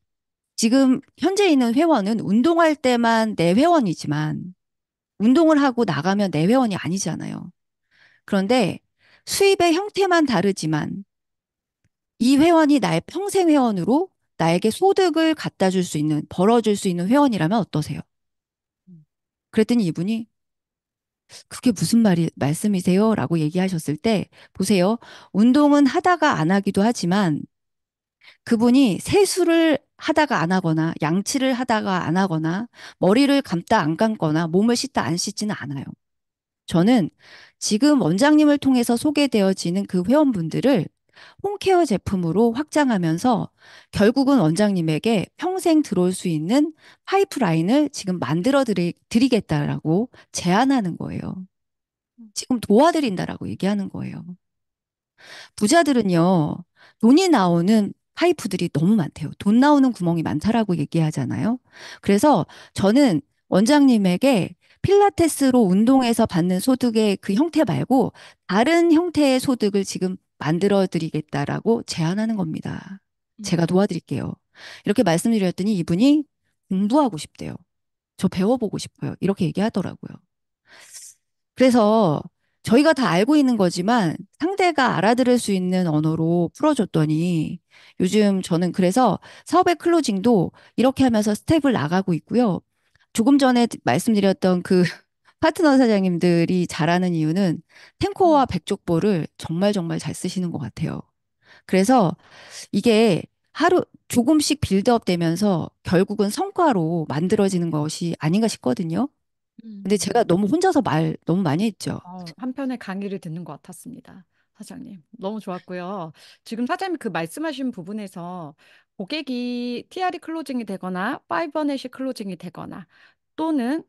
지금 현재 있는 회원은 운동할 때만 내 회원이지만 운동을 하고 나가면 내 회원이 아니잖아요. 그런데 수입의 형태만 다르지만 이 회원이 나의 평생 회원으로 나에게 소득을 갖다 줄 수 있는, 벌어줄 수 있는 회원이라면 어떠세요? 그랬더니 이분이 그게 무슨 말씀이세요? 라고 얘기하셨을 때, 보세요. 운동은 하다가 안 하기도 하지만, 그분이 세수를 하다가 안 하거나, 양치를 하다가 안 하거나, 머리를 감다 안 감거나, 몸을 씻다 안 씻지는 않아요. 저는 지금 원장님을 통해서 소개되어지는 그 회원분들을 홈케어 제품으로 확장하면서 결국은 원장님에게 평생 들어올 수 있는 파이프라인을 지금 만들어 드리겠다라고 제안하는 거예요. 지금 도와드린다라고 얘기하는 거예요. 부자들은요, 돈이 나오는 파이프들이 너무 많대요. 돈 나오는 구멍이 많다라고 얘기하잖아요. 그래서 저는 원장님에게 필라테스로 운동해서 받는 소득의 그 형태 말고 다른 형태의 소득을 지금 만들어 드리겠다라고 제안하는 겁니다. 제가 도와드릴게요. 이렇게 말씀드렸더니 이분이 공부하고 싶대요. 저 배워보고 싶어요. 이렇게 얘기하더라고요. 그래서 저희가 다 알고 있는 거지만 상대가 알아들을 수 있는 언어로 풀어줬더니 요즘 저는 그래서 사업의 클로징도 이렇게 하면서 스텝을 나가고 있고요. 조금 전에 말씀드렸던 그 파트너 사장님들이 잘하는 이유는 탱코와 백족보를 정말 정말 잘 쓰시는 것 같아요. 그래서 이게 하루 조금씩 빌드업 되면서 결국은 성과로 만들어지는 것이 아닌가 싶거든요. 근데 제가 음. 너무 혼자서 말 너무 많이 했죠. 한편의 강의를 듣는 것 같았습니다. 사장님. 너무 좋았고요. 지금 사장님 그 말씀하신 부분에서 고객이 TRE 클로징이 되거나 파이버넷이 클로징이 되거나 또는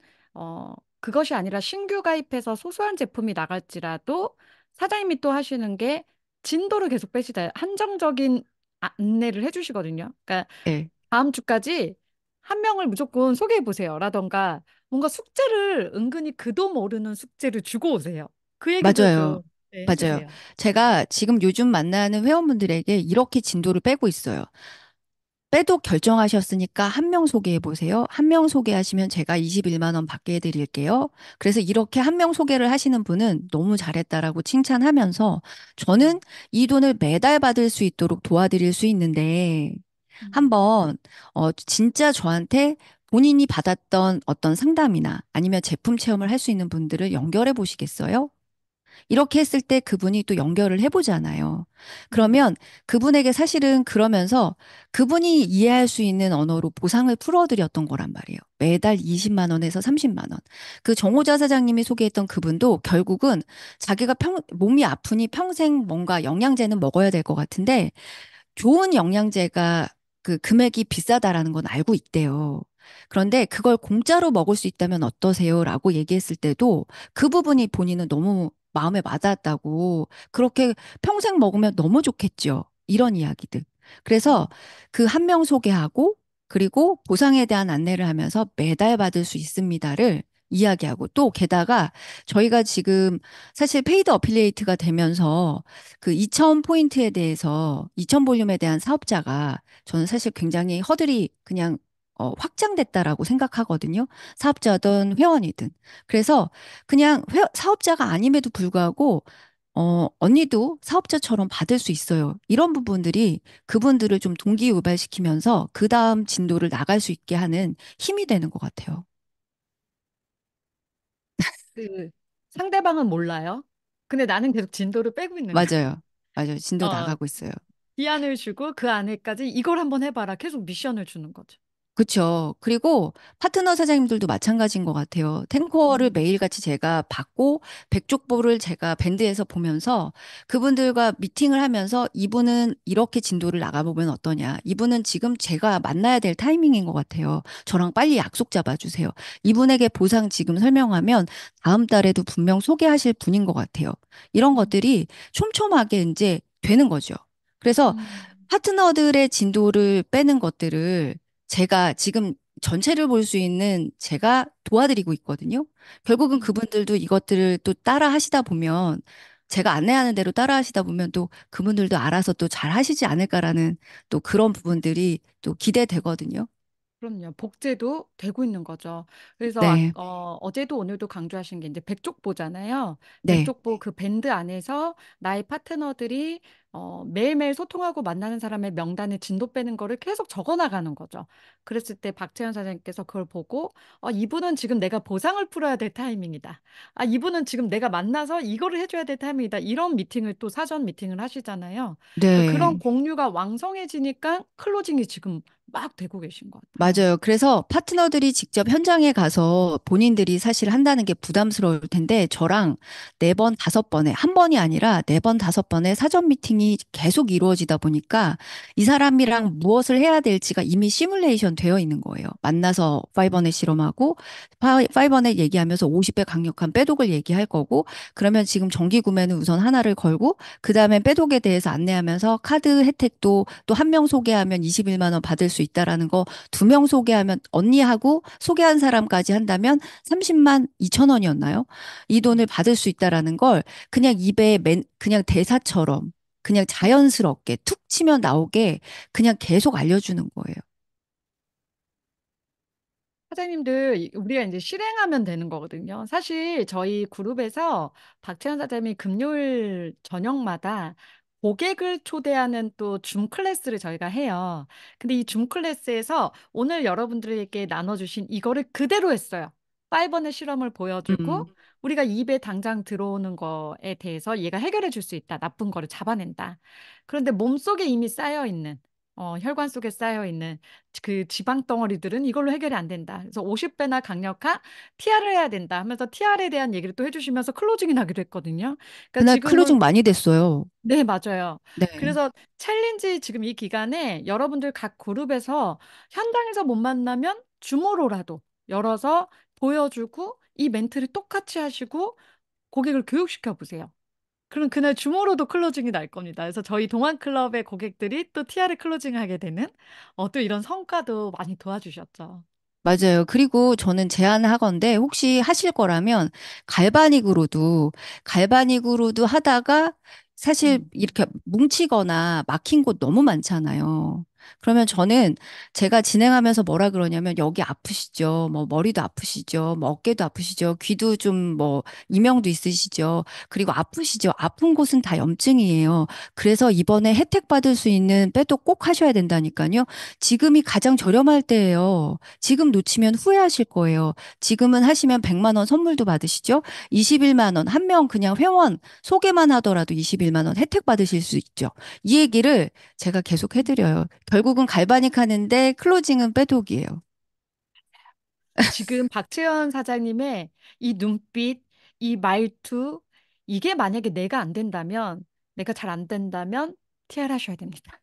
그것이 아니라 신규 가입해서 소소한 제품이 나갈지라도 사장님이 또 하시는 게 진도를 계속 빼시다 한정적인 안내를 해주시거든요. 그러니까 예, 다음 주까지 한 명을 무조건 소개해 보세요. 라던가 뭔가 숙제를 은근히 그도 모르는 숙제를 주고 오세요. 그 얘기도 맞아요. 좀 네, 맞아요. 해주세요. 제가 지금 요즘 만나는 회원분들에게 이렇게 진도를 빼고 있어요. 빼도 결정하셨으니까 한 명 소개해 보세요. 한 명 소개하시면 제가 21만 원 받게 해드릴게요. 그래서 이렇게 한 명 소개를 하시는 분은 너무 잘했다라고 칭찬하면서 저는 이 돈을 매달 받을 수 있도록 도와드릴 수 있는데 음, 한번 진짜 저한테 본인이 받았던 어떤 상담이나 아니면 제품 체험을 할 수 있는 분들을 연결해 보시겠어요? 이렇게 했을 때 그분이 또 연결을 해보잖아요. 음, 그러면 그분에게 사실은 그러면서 그분이 이해할 수 있는 언어로 보상을 풀어드렸던 거란 말이에요. 매달 20만 원에서 30만 원. 그 정호자 사장님이 소개했던 그분도 결국은 자기가 몸이 아프니 평생 뭔가 영양제는 먹어야 될 것 같은데 좋은 영양제가 그 금액이 비싸다라는 건 알고 있대요. 그런데 그걸 공짜로 먹을 수 있다면 어떠세요? 라고 얘기했을 때도 그 부분이 본인은 너무 마음에 와닿았다고 그렇게 평생 먹으면 너무 좋겠죠. 이런 이야기들. 그래서 음, 그 한 명 소개하고 그리고 보상에 대한 안내를 하면서 매달 받을 수 있습니다를 이야기하고 또 게다가 저희가 지금 사실 페이드 어필리에이트가 되면서 그 2,000 포인트에 대해서 2,000 볼륨에 대한 사업자가 저는 사실 굉장히 허들이 그냥 확장됐다라고 생각하거든요. 사업자든 회원이든. 그래서 그냥 사업자가 아님에도 불구하고 언니도 사업자처럼 받을 수 있어요. 이런 부분들이 그분들을 좀 동기유발시키면서 그 다음 진도를 나갈 수 있게 하는 힘이 되는 것 같아요. 그 상대방은 몰라요. 근데 나는 계속 진도를 빼고 있는 거예요. 맞아요. 맞아요. 진도 어, 나가고 있어요. 기한을 주고 그 안에까지 이걸 한번 해봐라. 계속 미션을 주는 거죠. 그렇죠. 그리고 파트너 사장님들도 마찬가지인 것 같아요. 탱커를 음, 매일같이 제가 받고 백족보를 제가 밴드에서 보면서 그분들과 미팅을 하면서 이분은 이렇게 진도를 나가보면 어떠냐. 이분은 지금 제가 만나야 될 타이밍인 것 같아요. 저랑 빨리 약속 잡아주세요. 이분에게 보상 지금 설명하면 다음 달에도 분명 소개하실 분인 것 같아요. 이런 음, 것들이 촘촘하게 이제 되는 거죠. 그래서 음, 파트너들의 진도를 빼는 것들을 제가 지금 전체를 볼 수 있는 제가 도와드리고 있거든요. 결국은 음. 그분들도 이것들을 또 따라 하시다 보면 제가 안내하는 대로 따라 하시다 보면 또 그분들도 알아서 또 잘 하시지 않을까라는 또 그런 부분들이 또 기대되거든요. 그럼요. 복제도 되고 있는 거죠. 그래서 네, 어제도 오늘도 강조하신 게 이제 백족보잖아요. 네, 백족보 그 밴드 안에서 나의 파트너들이 매일매일 소통하고 만나는 사람의 명단에 진도 빼는 거를 계속 적어 나가는 거죠. 그랬을 때 박채연 사장님께서 그걸 보고 이분은 지금 내가 보상을 풀어야 될 타이밍이다. 아, 이분은 지금 내가 만나서 이거를 해줘야 될 타이밍이다. 이런 미팅을 또 사전 미팅을 하시잖아요. 그러니까 그런 네. 공유가 왕성해지니까 클로징이 지금 막 되고 계신 것 같아요. 맞아요. 그래서 파트너들이 직접 현장에 가서 본인들이 사실 한다는 게 부담스러울 텐데 저랑 네 번, 다섯 번에 한 번이 아니라 네 번, 다섯 번의 사전 미팅이 계속 이루어지다 보니까 이 사람이랑 무엇을 해야 될지가 이미 시뮬레이션 되어 있는 거예요. 만나서 파이버넷 실험하고 파이버넷 얘기하면서 50배 강력한 빼독을 얘기할 거고 그러면 지금 정기 구매는 우선 하나를 걸고 그 다음에 빼독에 대해서 안내하면서 카드 혜택도 또 한 명 소개하면 21만 원 받을 수 있다라는 거 두 명 소개하면 언니하고 소개한 사람까지 한다면 30만 2천 원이었나요? 이 돈을 받을 수 있다라는 걸 그냥 입에 그냥 대사처럼 그냥 자연스럽게 툭 치면 나오게 그냥 계속 알려주는 거예요. 사장님들, 우리가 이제 실행하면 되는 거거든요. 사실 저희 그룹에서 박채연 사장님이 금요일 저녁마다 고객을 초대하는 또 줌 클래스를 저희가 해요. 근데 이 줌 클래스에서 오늘 여러분들에게 나눠주신 이거를 그대로 했어요. 5번의 실험을 보여주고 우리가 입에 당장 들어오는 거에 대해서 얘가 해결해 줄 수 있다. 나쁜 거를 잡아낸다. 그런데 몸속에 이미 쌓여 있는 혈관 속에 쌓여 있는 그 지방 덩어리들은 이걸로 해결이 안 된다. 그래서 50배나 강력한 TR을 해야 된다 하면서 TR에 대한 얘기를 또 해주시면서 클로징이 나기도 했거든요. 그러니까 그날 지금은 클로징 많이 됐어요. 네, 맞아요. 네. 그래서 챌린지 지금 이 기간에 여러분들 각 그룹에서 현장에서 못 만나면 줌으로라도 열어서 보여주고 이 멘트를 똑같이 하시고 고객을 교육시켜 보세요. 그럼 그날 줌으로도 클로징이 날 겁니다. 그래서 저희 동안 클럽의 고객들이 또 TR을 클로징하게 되는 또 이런 성과도 많이 도와주셨죠. 맞아요. 그리고 저는 제안하건데 혹시 하실 거라면 갈바닉으로도 갈바닉으로도 하다가 사실 음. 이렇게 뭉치거나 막힌 곳 너무 많잖아요. 그러면 저는 제가 진행하면서 뭐라 그러냐면 여기 아프시죠? 뭐 머리도 아프시죠? 뭐 어깨도 아프시죠? 귀도 좀 뭐 이명도 있으시죠? 그리고 아프시죠? 아픈 곳은 다 염증이에요. 그래서 이번에 혜택 받을 수 있는 빼도 꼭 하셔야 된다니까요. 지금이 가장 저렴할 때예요. 지금 놓치면 후회하실 거예요. 지금은 하시면 100만 원 선물도 받으시죠? 21만 원, 한 명 그냥 회원 소개만 하더라도 21만 원 혜택 받으실 수 있죠. 이 얘기를 제가 계속 해드려요. 결국은 갈바닉 하는데 클로징은 빼독이에요. 지금 박채연 사장님의 이 눈빛, 이 말투, 이게 만약에 내가 안 된다면, 내가 잘 안 된다면 TR 하셔야 됩니다.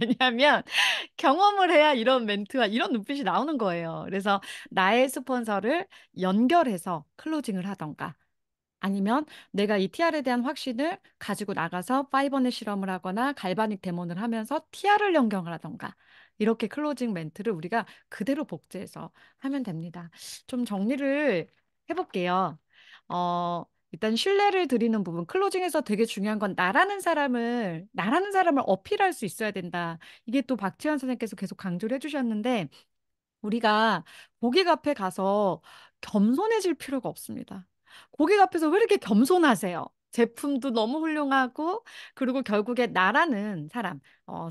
왜냐하면 경험을 해야 이런 멘트와 이런 눈빛이 나오는 거예요. 그래서 나의 스폰서를 연결해서 클로징을 하던가 아니면 내가 이 TR에 대한 확신을 가지고 나가서 파이버넷 실험을 하거나 갈바닉 데모를 하면서 TR을 연결을 하던가 이렇게 클로징 멘트를 우리가 그대로 복제해서 하면 됩니다. 좀 정리를 해볼게요. 어, 일단 신뢰를 드리는 부분, 클로징에서 되게 중요한 건 나라는 사람을 어필할 수 있어야 된다. 이게 또 박지원 선생님께서 계속 강조를 해주셨는데 우리가 고객 앞에 가서 겸손해질 필요가 없습니다. 고객 앞에서 왜 이렇게 겸손하세요? 제품도 너무 훌륭하고, 그리고 결국에 나라는 사람,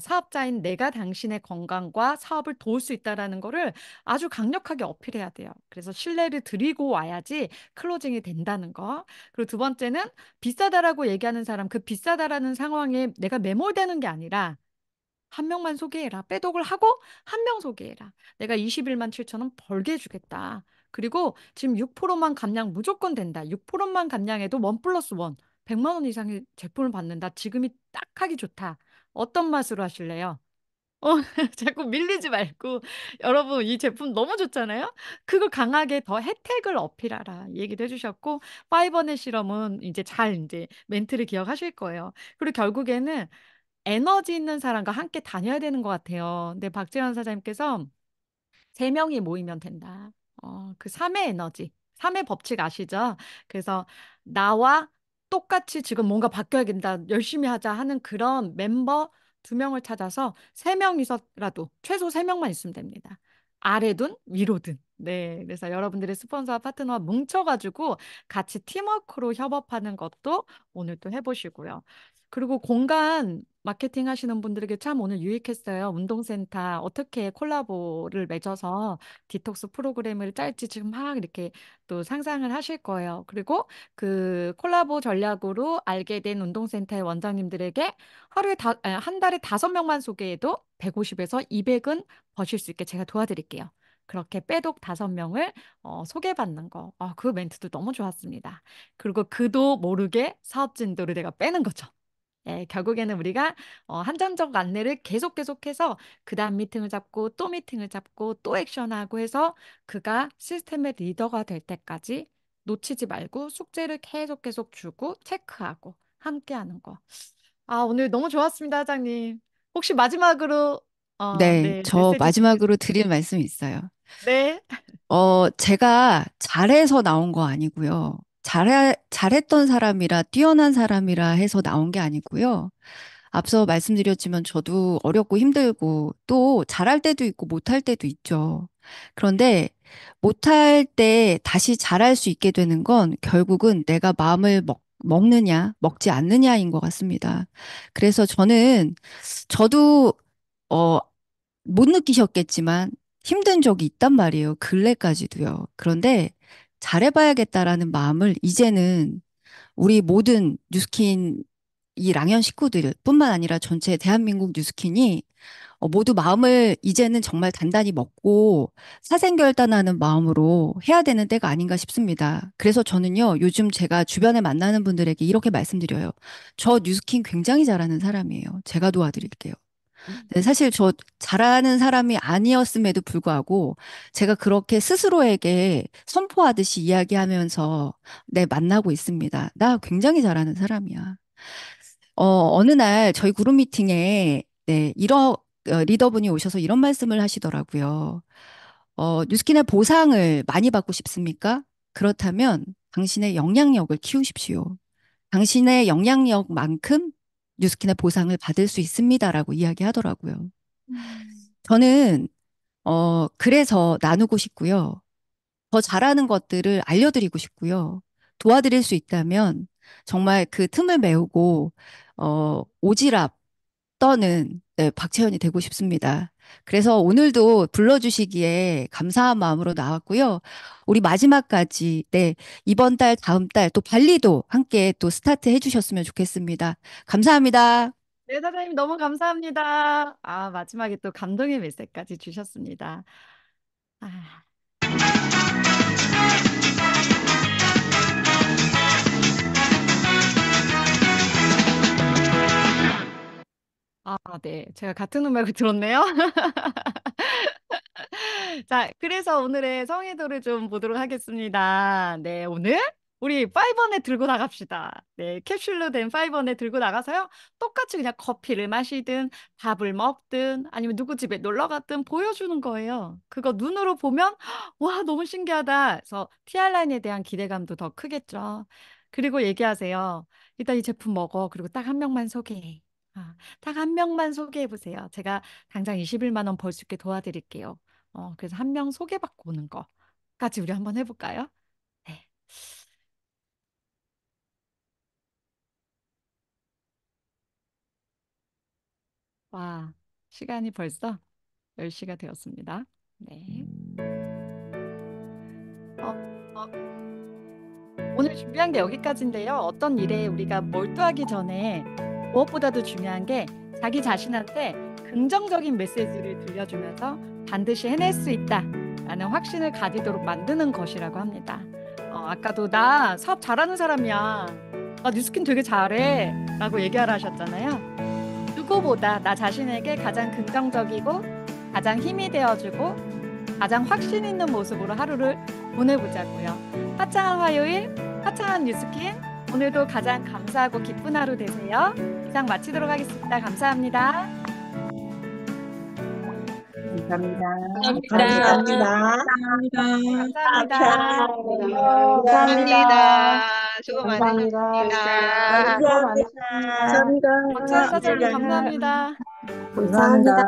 사업자인 내가 당신의 건강과 사업을 도울 수 있다라는 거를 아주 강력하게 어필해야 돼요. 그래서 신뢰를 드리고 와야지 클로징이 된다는 거. 그리고 두 번째는 비싸다라고 얘기하는 사람, 그 비싸다라는 상황에 내가 매몰되는 게 아니라 한 명만 소개해라. 빼독을 하고 한 명 소개해라. 내가 21만 7천 원 벌게 해주겠다. 그리고 지금 6%만 감량 무조건 된다. 6%만 감량해도 원 플러스 원 100만 원 이상의 제품을 받는다. 지금이 딱 하기 좋다. 어떤 맛으로 하실래요? 어, 자꾸 밀리지 말고 여러분 이 제품 너무 좋잖아요. 그걸 강하게 더 혜택을 어필하라 얘기도 해주셨고 파이버넷 실험은 이제 멘트를 기억하실 거예요. 그리고 결국에는 에너지 있는 사람과 함께 다녀야 되는 것 같아요. 근데 박재현 사장님께서 세 명이 모이면 된다. 그 3의 에너지, 3의 법칙 아시죠? 그래서 나와 똑같이 지금 뭔가 바뀌어야 된다, 열심히 하자 하는 그런 멤버 두 명을 찾아서 세 명이서라도 최소 세 명만 있으면 됩니다. 아래든 위로든. 네, 그래서 여러분들의 스폰서와 파트너와 뭉쳐가지고 같이 팀워크로 협업하는 것도 오늘 또 해보시고요. 그리고 공간 마케팅 하시는 분들에게 참 오늘 유익했어요. 운동센터 어떻게 콜라보를 맺어서 디톡스 프로그램을 짤지 지금 막 이렇게 또 상상을 하실 거예요. 그리고 그 콜라보 전략으로 알게 된 운동센터의 원장님들에게 한 달에 5명만 소개해도 150에서 200은 버실 수 있게 제가 도와드릴게요. 그렇게 빼독 5명을 소개받는 거. 그 멘트도 너무 좋았습니다. 그리고 그도 모르게 사업 진도를 내가 빼는 거죠. 예, 결국에는 우리가 한정적 안내를 계속해서 그 다음 미팅을 잡고 또 미팅을 잡고 또 액션하고 해서 그가 시스템의 리더가 될 때까지 놓치지 말고 숙제를 계속 주고 체크하고 함께하는 거. 오늘 너무 좋았습니다, 사장님. 혹시 마지막으로 네, 네, 저 메시지 마지막으로 있으세요? 드릴 말씀이 있어요. 네. 제가 잘해서 나온 거 아니고요. 잘했던 사람이라 뛰어난 사람이라 해서 나온 게 아니고요. 앞서 말씀드렸지만 저도 어렵고 힘들고 또 잘할 때도 있고 못할 때도 있죠. 그런데 못할 때 다시 잘할 수 있게 되는 건 결국은 내가 마음을 먹느냐, 먹지 않느냐인 것 같습니다. 그래서 저도, 어, 못 느끼셨겠지만 힘든 적이 있단 말이에요. 근래까지도요. 그런데 잘해봐야겠다라는 마음을 이제는 우리 모든 뉴스킨 이 랑연 식구들뿐만 아니라 전체 대한민국 뉴스킨이 모두 마음을 이제는 정말 단단히 먹고 사생결단하는 마음으로 해야 되는 때가 아닌가 싶습니다. 그래서 저는요, 요즘 제가 주변에 만나는 분들에게 이렇게 말씀드려요. 저 뉴스킨 굉장히 잘하는 사람이에요. 제가 도와드릴게요. 네, 사실 저 잘하는 사람이 아니었음에도 불구하고 제가 그렇게 스스로에게 선포하듯이 이야기하면서 네, 만나고 있습니다. 나 굉장히 잘하는 사람이야. 어느 날 저희 그룹 미팅에 네, 리더분이 오셔서 이런 말씀을 하시더라고요. 뉴스킨의 보상을 많이 받고 싶습니까? 그렇다면 당신의 영향력을 키우십시오. 당신의 영향력만큼 뉴스킨의 보상을 받을 수 있습니다라고 이야기하더라고요. 저는 그래서 나누고 싶고요. 더 잘하는 것들을 알려드리고 싶고요. 도와드릴 수 있다면 정말 그 틈을 메우고 오지랖 떠는 네, 박채연이 되고 싶습니다. 그래서 오늘도 불러주시기에 감사한 마음으로 나왔고요. 우리 마지막까지 네, 이번 달, 다음 달 또 발리도 함께 또 스타트 해주셨으면 좋겠습니다. 감사합니다. 네, 사장님 너무 감사합니다. 아, 마지막에 또 감동의 메시지까지 주셨습니다. 아, 네. 제가 같은 음악을 들었네요. 자, 그래서 오늘의 성의도를 좀 보도록 하겠습니다. 네, 오늘 우리 5원에 들고 나갑시다. 네, 캡슐로 된 5원에 들고 나가서요. 똑같이 그냥 커피를 마시든 밥을 먹든 아니면 누구 집에 놀러 갔든 보여주는 거예요. 그거 눈으로 보면 와, 너무 신기하다. 그래서 티알라인에 대한 기대감도 더 크겠죠. 그리고 얘기하세요. 일단 이 제품 먹어. 그리고 딱 한 명만 소개해. 딱 한 명만 소개해 보세요. 제가 당장 21만 원 벌 수 있게 도와드릴게요. 그래서 한 명 소개받고 오는 거까지 우리 한번 해볼까요? 네. 와, 시간이 벌써 10시가 되었습니다. 네. 어, 어, 오늘 준비한 게 여기까지인데요. 어떤 일에 우리가 몰두하기 전에 무엇보다도 중요한 게 자기 자신한테 긍정적인 메시지를 들려주면서 반드시 해낼 수 있다라는 확신을 가지도록 만드는 것이라고 합니다. 아까도 나 사업 잘하는 사람이야. 나 뉴스킨 되게 잘해. 라고 얘기하라 하셨잖아요. 누구보다 나 자신에게 가장 긍정적이고 가장 힘이 되어주고 가장 확신 있는 모습으로 하루를 보내보자고요. 화창한 화요일, 화창한 뉴스킨, 오늘도 가장 감사하고 기쁜 하루 되세요. 이상 마치도록 하겠습니다. 감사합니다. 감사합니다. 감사합니다. 감사합니다. 감사합니다. 수고 감사합니다. 많으셨습니다. 감사합니다. 박찬 사장님 감사합니다. 감사합니다.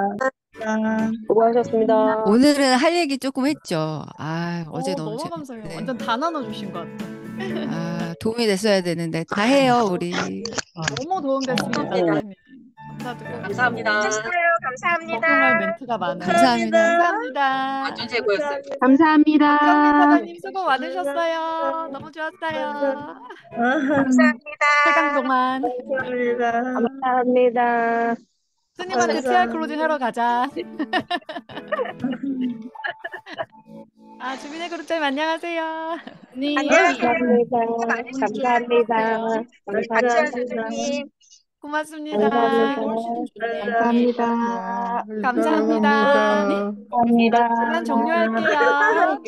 수고하셨습니다. 오늘은 할 얘기 조금 했죠. 어제 너무 너무 감사해요. 네. 완전 다 나눠주신 것 같아요. 도움이 됐어야 되는데 다 해요, 우리. 너무 도움됐습니다. 사장님. 감사드려요. 감사합니다. 정말 멘트가 많아요. 감사합니다. 감사합니다. 완전 최고였어요. 감사합니다. 박정민 사장님 수고 많으셨어요. 너무 좋았어요. 감사합니다. 최강 동안 감사합니다. 스님한테 TR 클로징 하러 가자. 주민의 그룹장님 안녕하세요. 감사합니다. 감사합니다. 박지원 고맙습니다. 감사합니다. 감사합니다. 감사합니다. 시간 종료할게요.